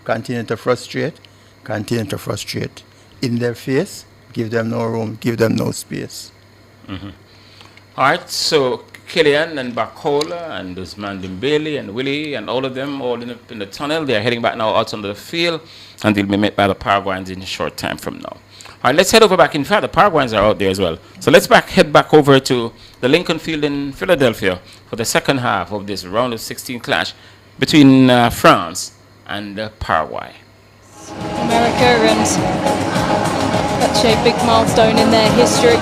Continue to frustrate in their face, give them no room, give them no space. Mm-hmm. All right, so Killian and Bacola and Usman Dembele and Willie and all of them all in the tunnel. They're heading back now out onto the field, and they'll be met by the Paraguayans in a short time from now. All right, let's head over back. In fact, the Paraguayans are out there as well. So let's head back over to the Lincoln Field in Philadelphia for the second half of this round of 16 clash between France and Paraguay. America and such a big milestone in their history.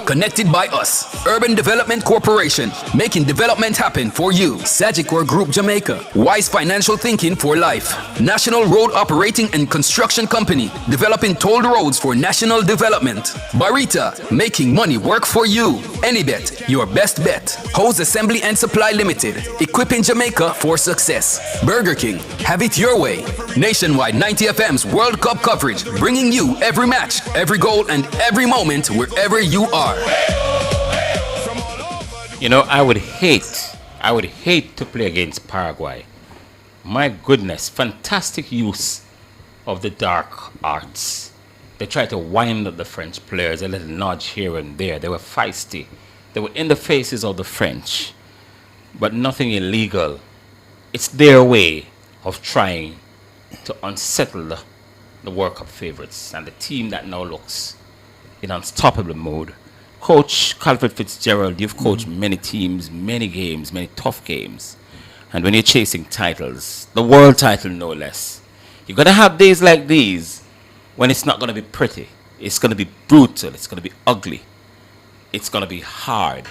Connected by us. Urban Development Corporation. Making development happen for you. Sagicor Group Jamaica. Wise financial thinking for life. National Road Operating and Construction Company. Developing tolled roads for national development. Barita. Making money work for you. Anybet. Your best bet. Hose Assembly and Supply Limited. Equipping Jamaica for success. Burger King. Have it your way. Nationwide 90 FM's World Cup coverage. Bringing you every match, every goal, and every moment wherever you are. You know, I would hate to play against Paraguay. My goodness, fantastic use of the dark arts. They tried to wind up the French players, a little nudge here and there. They were feisty. They were in the faces of the French, but nothing illegal. It's their way of trying to unsettle the World Cup favorites and the team that now looks in unstoppable mode. Coach Calvert Fitzgerald, you've coached many teams, many games, many tough games. And when you're chasing titles, the world title no less, you're going to have days like these when it's not going to be pretty. It's going to be brutal. It's going to be ugly. It's going to be hard.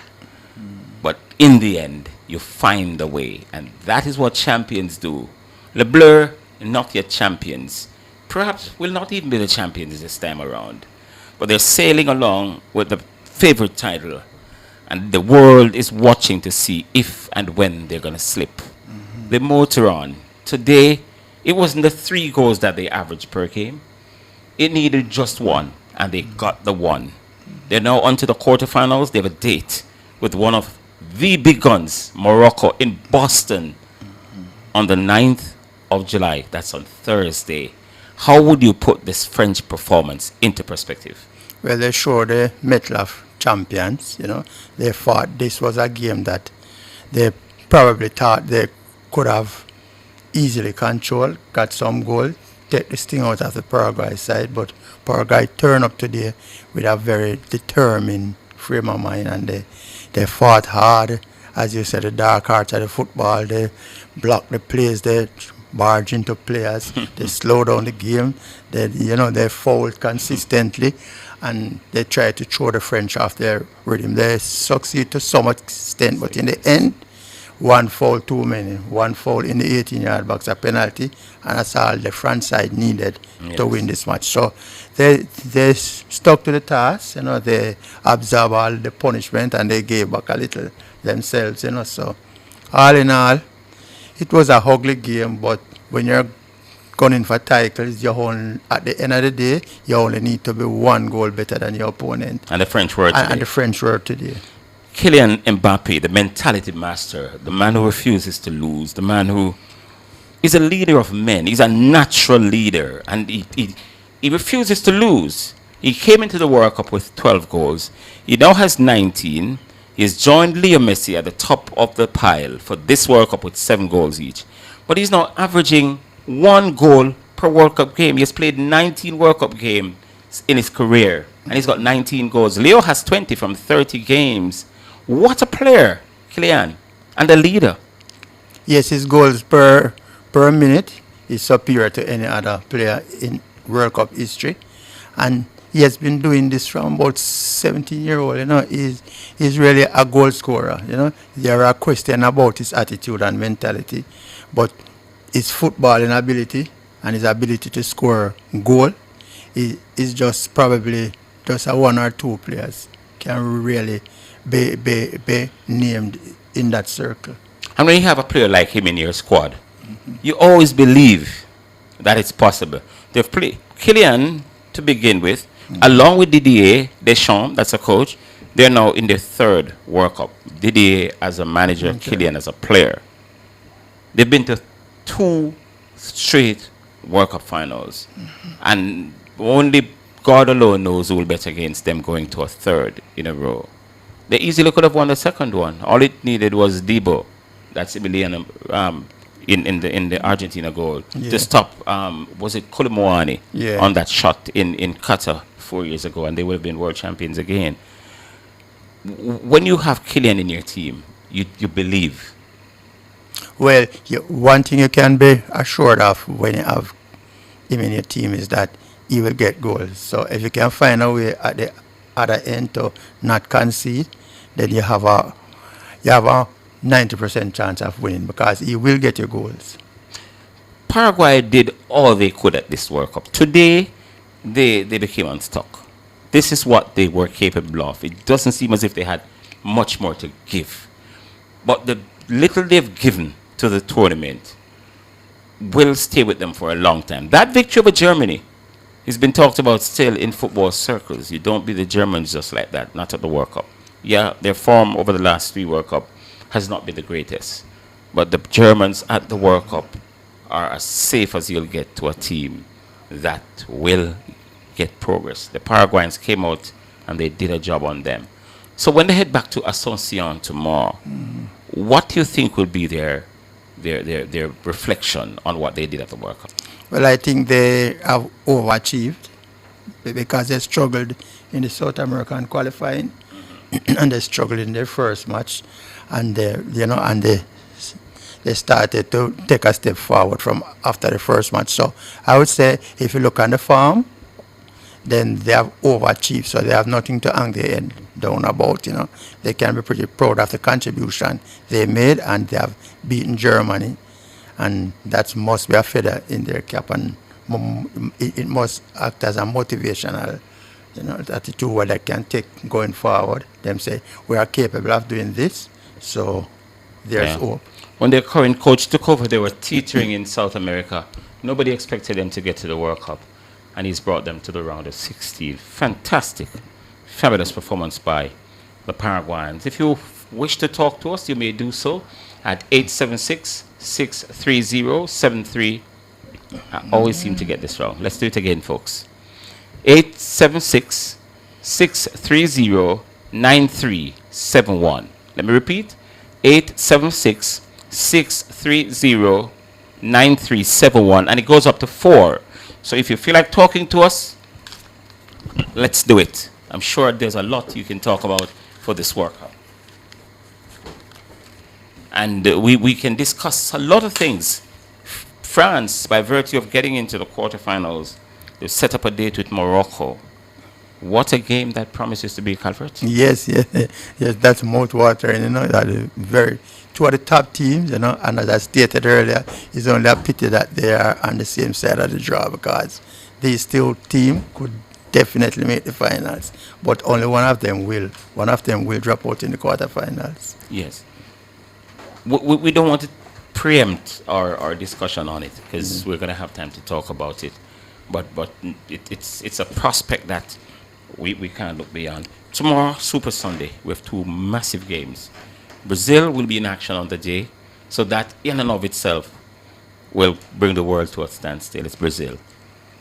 But in the end, you find a way. And that is what champions do. Le Bleu, not yet champions. Perhaps will not even be the champions this time around. But they're sailing along with the favorite title, and the world is watching to see if and when they're going to slip. The motor on. Today, it wasn't the 3 goals that they averaged per game. It needed just 1, and they got the 1. They're now on to the quarterfinals. They have a date with one of the big guns, Morocco, in Boston on the 9th of July. That's on Thursday. How would you put this French performance into perspective? Well, they showed the MetLife champions, They thought this was a game that they probably thought they could have easily controlled, got some goal, take the sting out of the Paraguay side, but Paraguay turned up today with a very determined frame of mind, and they fought hard. As you said, the dark arts of the football, they blocked the plays, they barge into players, they slow down the game, they fouled consistently, and they try to throw the French off their rhythm. They succeed to some extent, but in the end, 1 foul too many. 1 foul in the 18-yard box, a penalty, and that's all the front side needed to win this match. So they stuck to the task, they absorbed all the punishment, and they gave back a little themselves, So all in all, it was a ugly game, but when you're gunning for titles, at the end of the day, you only need to be 1 goal better than your opponent. And the French were today. And the French were today. Kylian Mbappe, the mentality master, the man who refuses to lose, the man who is a leader of men. He's a natural leader, and he refuses to lose. He came into the World Cup with 12 goals. He now has 19. He's joined Leo Messi at the top of the pile for this World Cup with 7 goals each. But he's now averaging 1 goal per World Cup game. He has played 19 World Cup games in his career, and he's got 19 goals. Leo has 20 from 30 games. What a player, Kylian, and a leader. Yes, his goals per minute is superior to any other player in World Cup history, and he has been doing this from about 17-year-old. He's really a goal scorer. There are questions about his attitude and mentality, but his footballing ability and his ability to score goal is just probably just a 1 or 2 players can really be named in that circle. And when you have a player like him in your squad, you always believe that it's possible. They've played Kylian to begin with, along with Didier Deschamps, that's a coach. They're now in their 3rd World Cup. Didier as a manager, Kylian as a player. They've been to 2 straight World Cup finals, and only God alone knows who will bet against them going to a 3rd in a row. They easily could have won the 2nd one. All it needed was Debo, that's Emiliano, in the Argentina goal, to stop, was it Koulibaly on that shot in Qatar 4 years ago, and they would have been world champions again. When you have Kylian in your team, you believe. Well, one thing you can be assured of when you have him in your team is that he will get goals. So if you can find a way at the other end to not concede, then you have a 90% chance of winning because he will get your goals. Paraguay did all they could at this World Cup. Today, they became unstuck. This is what they were capable of. It doesn't seem as if they had much more to give. But the little they've given to the tournament will stay with them for a long time. That victory over Germany has been talked about still in football circles. You don't beat the Germans just like that, not at the World Cup. Yeah, their form over the last 3 World Cup has not been the greatest. But the Germans at the World Cup are as safe as you'll get to a team that will get progress. The Paraguayans came out and they did a job on them. So when they head back to Asuncion tomorrow, what do you think will be their reflection on what they did at the World Cup? Well, I think they have overachieved because they struggled in the South American qualifying and they struggled in their first match, and they started to take a step forward from after the first match. So I would say if you look on the farm, then they have overachieved, so they have nothing to hang their head down about. They can be pretty proud of the contribution they made, and they have beaten Germany, and that must be a feather in their cap, and it must act as a motivational attitude where they can take going forward. Them say, we are capable of doing this, so there's hope. When their current coach took over, they were teetering in South America. Nobody expected them to get to the World Cup, and he's brought them to the round of 16. Fantastic, fabulous performance by the Paraguayans. If you wish to talk to us, you may do so at 876-630-73. I always seem to get this wrong. Let's do it again, folks. 876-630-9371. Let me repeat. 876-630-9371. And it goes up to 4. So if you feel like talking to us, let's do it. I'm sure there's a lot you can talk about for this World Cup. And we can discuss a lot of things. France, by virtue of getting into the quarterfinals, they've set up a date with Morocco. What a game that promises to be, Calvert. Yes, that's mouth-watering. That is two of the top teams, and as I stated earlier, it's only a pity that they are on the same side of the draw because these two teams could definitely make the finals, but only one of them will drop out in the quarterfinals. Yes. We don't want to preempt our discussion on it because we're going to have time to talk about it, but it's a prospect that we can't look beyond. Tomorrow, Super Sunday, we have 2 massive games. Brazil will be in action on the day, so that in and of itself will bring the world to a standstill. It's Brazil.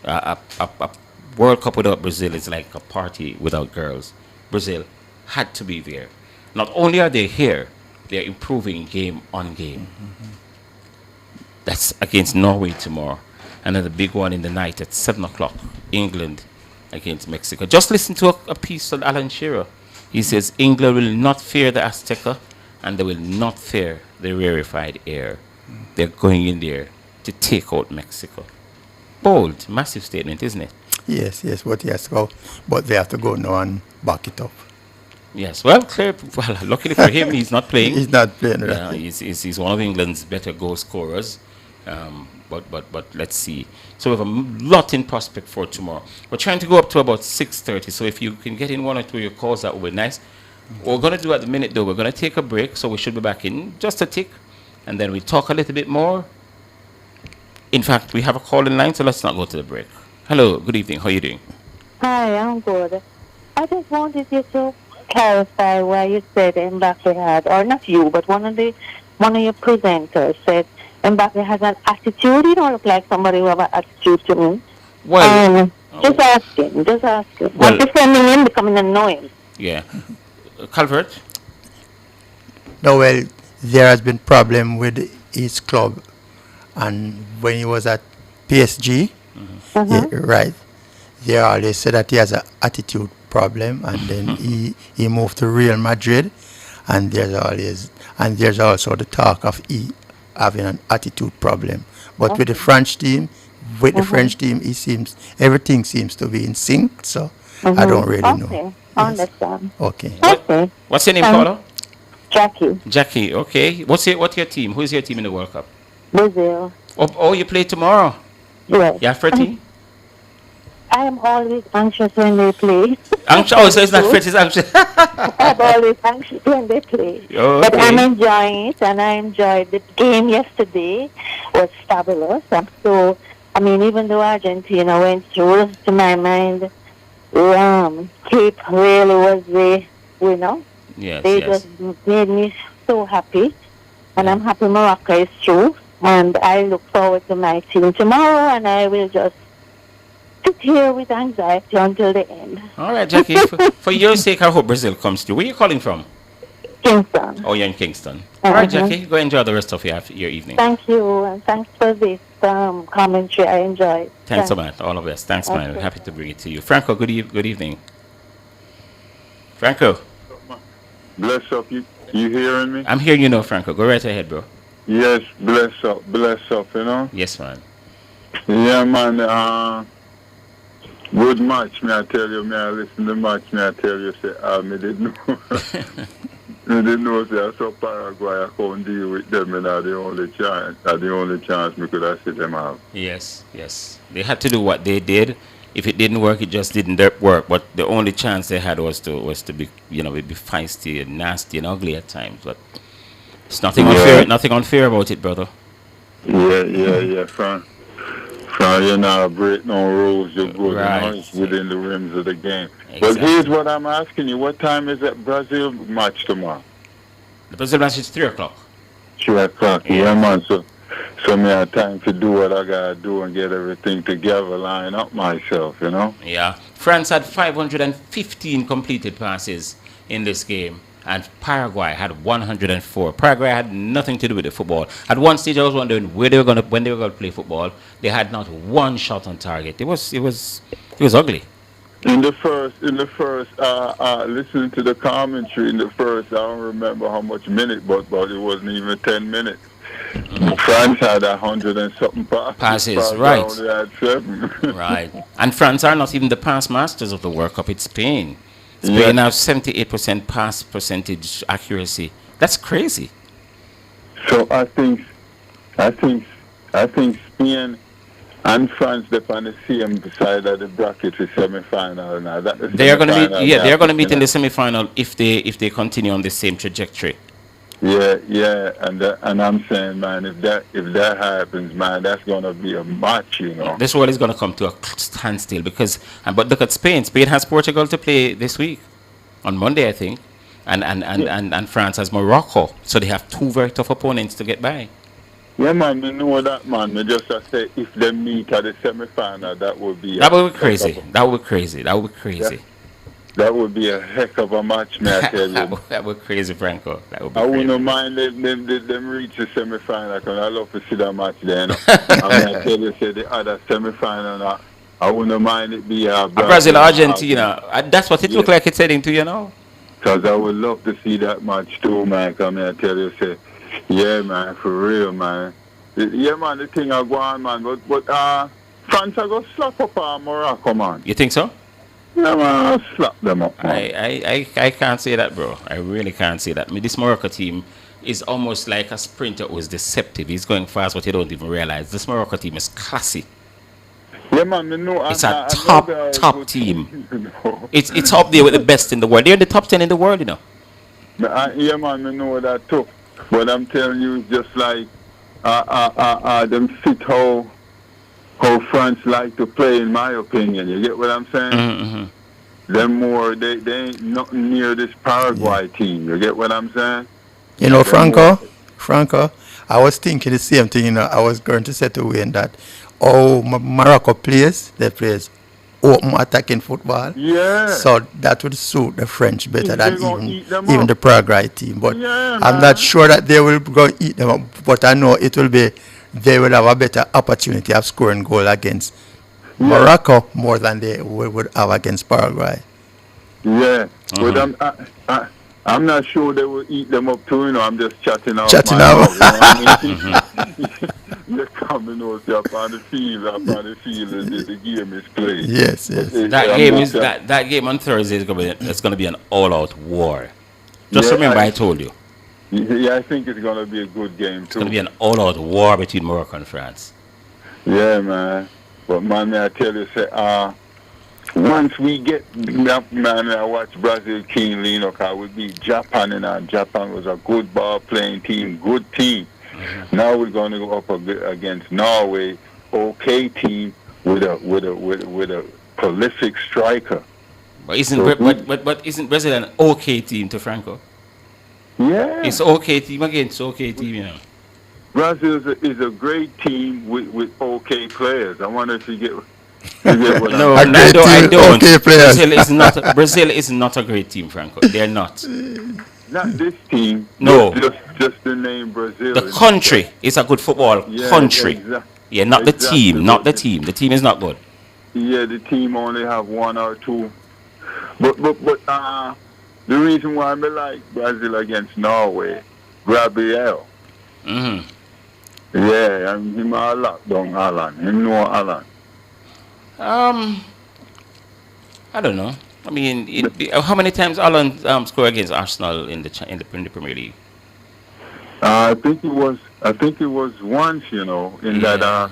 A World Cup without Brazil is like a party without girls. Brazil had to be there. Not only are they here, they're improving game on game. That's against Norway tomorrow. And then the big one in the night at 7 o'clock, England against Mexico. Just listen to a piece of Alan Shearer. He says, England will not fear the Azteca, and they will not fear the rarefied air. They're going in there to take out Mexico. Bold, massive statement, isn't it? Yes, but they have to go now and back it up. Yes, well, luckily for him, he's not playing. He's not playing, right? He's one of England's better goal scorers. But let's see. So we have a lot in prospect for tomorrow. We're trying to go up to about 6:30. So if you can get in 1 or 2 of your calls, that would be nice. What we're going to do at the minute, though, we're going to take a break. So we should be back in just a tick. And then we talk a little bit more. In fact, we have a call in line, so let's not go to the break. Hello, good evening. How are you doing? Hi, I'm good. I just wanted you to clarify why you said Mbappe had, or not you, but one of your presenters said Mbappe has an attitude. You don't look like somebody who have an attitude to me. Well, just asking. Well, I'm defending him, becoming annoying. Yeah. Calvert? No, well, there has been problem with his club, and when he was at PSG, right, they always said that he has an attitude problem, and then he moved to Real Madrid, and there's also the talk of he having an attitude problem. But with the French team, everything seems to be in sync. So I don't really know. Okay, I understand. Okay. Okay. What's your name, caller? Jackie. Jackie. Okay. What's your team? Who's your team in the World Cup? Brazil. Oh, you play tomorrow. Yes. Yeah, Freddie. I am always anxious when they play. Anxious? Oh, so it's not Freddie, it's anxious. I'm always anxious when they play. Oh, But okay. I'm enjoying it, and I enjoyed the game yesterday. Was fabulous. Even though Argentina went through, to my mind, Cape really was the winner. Yes, They yes. just made me so happy, and I'm happy Morocco is through. And I look forward to my team tomorrow, and I will just sit here with anxiety until the end. All right, Jackie. for your sake, I hope Brazil comes through. Where are you calling from? Kingston. Oh, you're in Kingston. All right, Jackie. Go enjoy the rest of your evening. Thank you, and thanks for this commentary. I enjoyed. Thanks so much. All of us. Thanks, man. Okay. Happy to bring it to you. Franco, good evening. Franco. Bless up. You hearing me? I'm hearing you now, Franco. Go right ahead, bro. Yes, bless up, you know? Yes, man. Yeah, man, good match, me I tell you, me I listen to the match, me I tell you, say, me didn't know. Me didn't know, say, I saw Paraguay, I couldn't deal with them, and that's the only chance me could have see them have. Yes, yes. They had to do what they did. If it didn't work, it just didn't work. But the only chance they had was to be, be feisty and nasty and ugly at times. But it's nothing unfair about it, brother. Yeah, Frank, you know, break no rules, you're good, Right. you know, it's within the rims of the game. Exactly. But here's what I'm asking you, what time is that Brazil match tomorrow? The Brazil match is 3 o'clock. 3 o'clock, yeah man, so me have time to do what I gotta do and get everything together, line up myself, you know? Yeah. France had 515 completed passes in this game, and Paraguay had 104. Paraguay had nothing to do with the football. At one stage, I was wondering when they were going to play football. They had not one shot on target. It was ugly. In the first, listening to the commentary in the first, I don't remember how much minute, but it wasn't even 10 minutes. France had 100 and something passes. Right. Only had 7. Right. And France are not even the pass masters of the World Cup. It's Spain. Spain have 78% pass percentage accuracy. That's crazy. So I think Spain and France they're on the same side of the bracket for semi-final now. They are going to meet. Yeah, they are going to meet in the semi-final if they continue on the same trajectory. Yeah, and I'm saying, man, if that happens, man, that's gonna be a match, you know. This world is gonna come to a standstill but look at Spain. Spain has Portugal to play this week, on Monday, I think, and France has Morocco. So they have 2 very tough opponents to get by. Yeah, man, you know that, man. Me just say if they meet at the semi-final, that would be crazy. That would be crazy. Yeah. That would be a heck of a match, man, I tell you. That would be crazy, Franco. That would be I crazy. wouldn't mind them reach the semi-final, because I love to see that match there. You know? I mean, I tell you, say the other semi-final, I wouldn't mind it be Brazil, Argentina. That's what it looked like it's heading to, you know. Because I would love to see that match too, man. Come here, I tell you, say, yeah, man, for real, man. Yeah, man, the thing I go on, man. But France are going to slap up on Morocco, man. You think so? Yeah, man, I'll slap them up, man. I can't say that, bro. I really can't say that. I mean, this Morocco team is almost like a sprinter who's deceptive. He's going fast, but you don't even realize. This Morocco team is classy. Yeah, man, it's a top team. You know? It's up there with the best in the world. They're in the top 10 in the world, you know. Yeah, man, I know that too. But I'm telling you, it's just like them fit how France like to play, in my opinion. You get what I'm saying? Mm-hmm. They ain't nothing near this Paraguay team. You get what I'm saying? You know, Franco, I was thinking the same thing. You know, I was going to say to Wayne that Morocco plays, they play open attacking football. Yeah. So that would suit the French better than even the Paraguay team. But I'm not sure that they will go eat them up. But I know they will have a better opportunity of scoring goal against Morocco more than they would have against Paraguay. Yeah. But I'm not sure they will eat them up too, you know. I'm just chatting out. You know what I mean? You know see upon the field, the game is played. Yes, yes. That game on Thursday is gonna be an all-out war. Just remember, I told you. Yeah, I think it's gonna be a good game too. It's gonna be an all-out war between Morocco and France. Yeah, man. But man, I tell you, say, once we get, man, I watch Brazil keenly, you know, because we beat Japan, and Japan was a good ball-playing team, good team. Mm-hmm. Now we're going to go up against Norway, okay team with a prolific striker. But isn't Brazil an okay team to Franco? Yeah, it's okay team against okay team, you know. Brazil is a great team with okay players. I wonder if you get. No, I don't. Okay players. Brazil is not a great team, Franco. They're not. Not this team. No. Just the name Brazil. The country is a good football country. Yeah, not the team. Not the team. The team is not good. Yeah, the team only have one or two. But the reason why I like Brazil against Norway, Gabriel. Mm-hmm. Yeah, him a lot down Alan. Him know Alan. I don't know. I mean, how many times Alan scored against Arsenal in the Premier League? I think it was once, you know, in that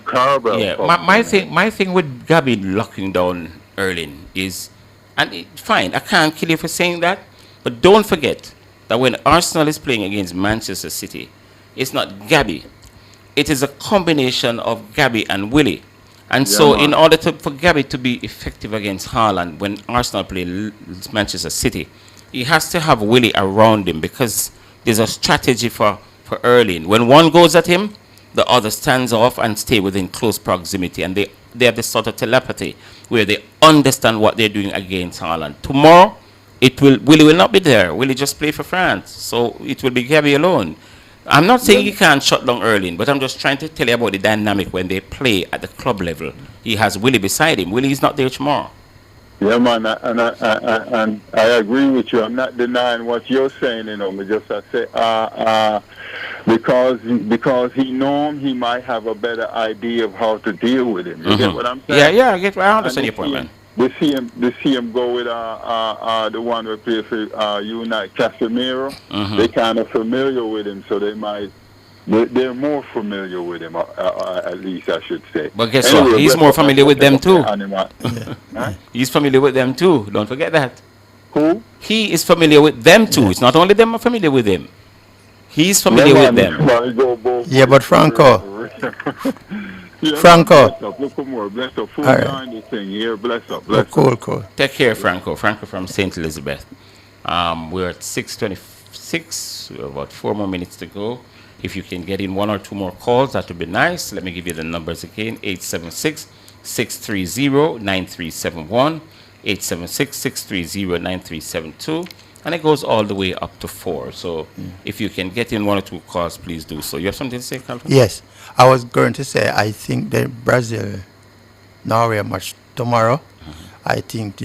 Carabao. Yeah, Cup, my thing with Gabby locking down Erling is, and fine, I can't kill you for saying that, but don't forget that when Arsenal is playing against Manchester City, it's not Gabby. It is a combination of Gabby and Willie. And so in order for Gabby to be effective against Haaland when Arsenal play Manchester City, he has to have Willie around him because there's a strategy for Erling. When one goes at him, the other stands off and stay within close proximity. And they have this sort of telepathy where they understand what they're doing against Haaland. Tomorrow, Willie will not be there. Willie just play for France. So it will be Gabby alone. I'm not saying he can't shut down Erling, but I'm just trying to tell you about the dynamic when they play at the club level. He has Willie beside him. Willie is not there tomorrow. Yeah, man, and I agree with you. I'm not denying what you're saying, you know. I say, because he know him, he might have a better idea of how to deal with him. You get what I'm saying? Yeah, I understand your point, man. They see him go with the one who plays for Unite, Casemiro. Mm-hmm. They kind of familiar with him, so they're more familiar with him, at least I should say. But guess what? He's more familiar with them too. He's familiar with them too. Don't forget that. Who? He is familiar with them too. It's not only them are familiar with him. He's familiar with them. Yeah, but Franco. Yeah, Franco. Bless up. Full Right. thing here. Bless up. Cool. Take care, Franco. Franco from St. Elizabeth. We're at 6:26. We have about 4 more minutes to go. If you can get in 1 or 2 more calls, that would be nice. Let me give you the numbers again. 876-630-9371. 876-630-9372. And it goes all the way up to 4. So if you can get in 1 or 2 calls, please do so. You have something to say, Calvin? Yes. I was going to say, I think the Brazil-Norway match tomorrow, I think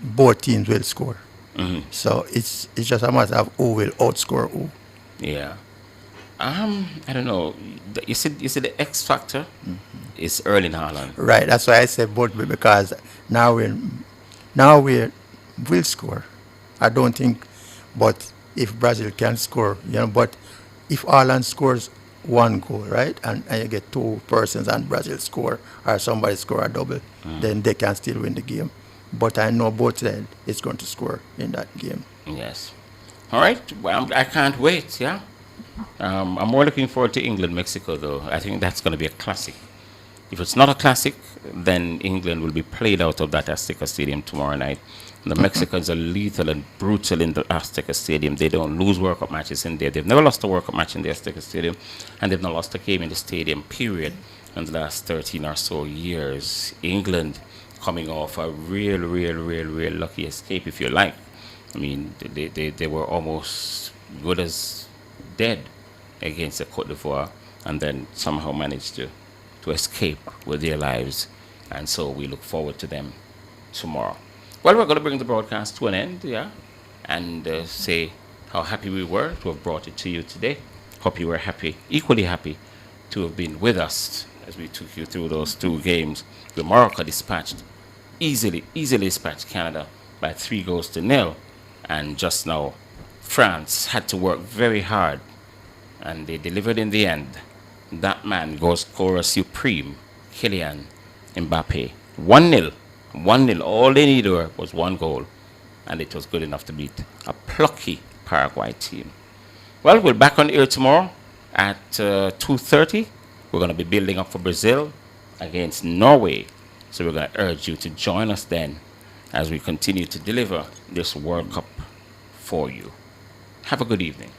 both teams will score. Mm-hmm. So it's just a matter of who will outscore who. Yeah. I don't know. You see the X factor is Erling Haaland. Right. That's why I said both, because now we will score. I don't think, but if Brazil can score, but if Haaland scores 1 goal, right, and you get 2 persons and Brazil score, or somebody score a double, then they can still win the game. But I know both sides is going to score in that game. Yes. All right. Well, I can't wait. Yeah. I'm more looking forward to England-Mexico, though. I think that's going to be a classic. If it's not a classic, then England will be played out of that Azteca Stadium tomorrow night. The Mexicans are lethal and brutal in the Azteca Stadium. They don't lose World Cup matches in there. They've never lost a World Cup match in the Azteca Stadium, and they've not lost a game in the stadium, period, in the last 13 or so years. England coming off a real lucky escape, if you like. I mean, they were almost good as dead against the Cote d'Ivoire, and then somehow managed to escape with their lives. And so we look forward to them tomorrow. Well, we're going to bring the broadcast to an end, and say how happy we were to have brought it to you today. Hope you were happy, equally happy, to have been with us as we took you through those two games. The Morocco easily dispatched Canada by 3-0. And just now, France had to work very hard, and they delivered in the end. That man goes scorer supreme, Kylian Mbappe. 1-0. 1-0. All they needed was one goal, and it was good enough to beat a plucky Paraguay team. Well, we're back on air tomorrow at 2:30. We're going to be building up for Brazil against Norway. So we're going to urge you to join us then as we continue to deliver this World Cup for you. Have a good evening.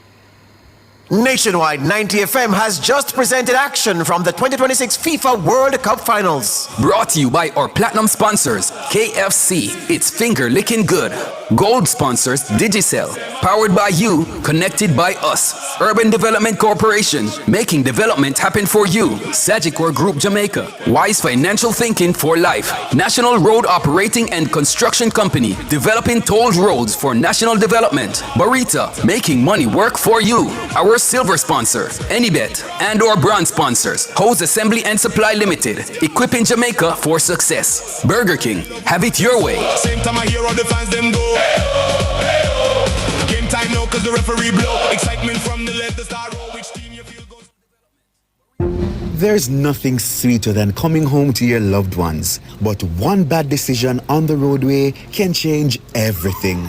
Nationwide 90 FM has just presented action from the 2026 FIFA World Cup Finals. Brought to you by our platinum sponsors, KFC, it's finger licking good. Gold sponsors, Digicel. Powered by you, connected by us. Urban Development Corporation, making development happen for you. Sagicor Group Jamaica. Wise financial thinking for life. National Road Operating and Construction Company, developing tolled roads for national development. Barita, making money work for you. Our silver sponsor, Anybet, and our bronze sponsors, Hose Assembly and Supply Limited, equipping Jamaica for success. Burger King, have it your way. Same time I hear all the fans them go. Game time now cause the referee blow. Excitement from the left, the star roll. Which team you feel goes to development? There's nothing sweeter than coming home to your loved ones, but one bad decision on the roadway can change everything.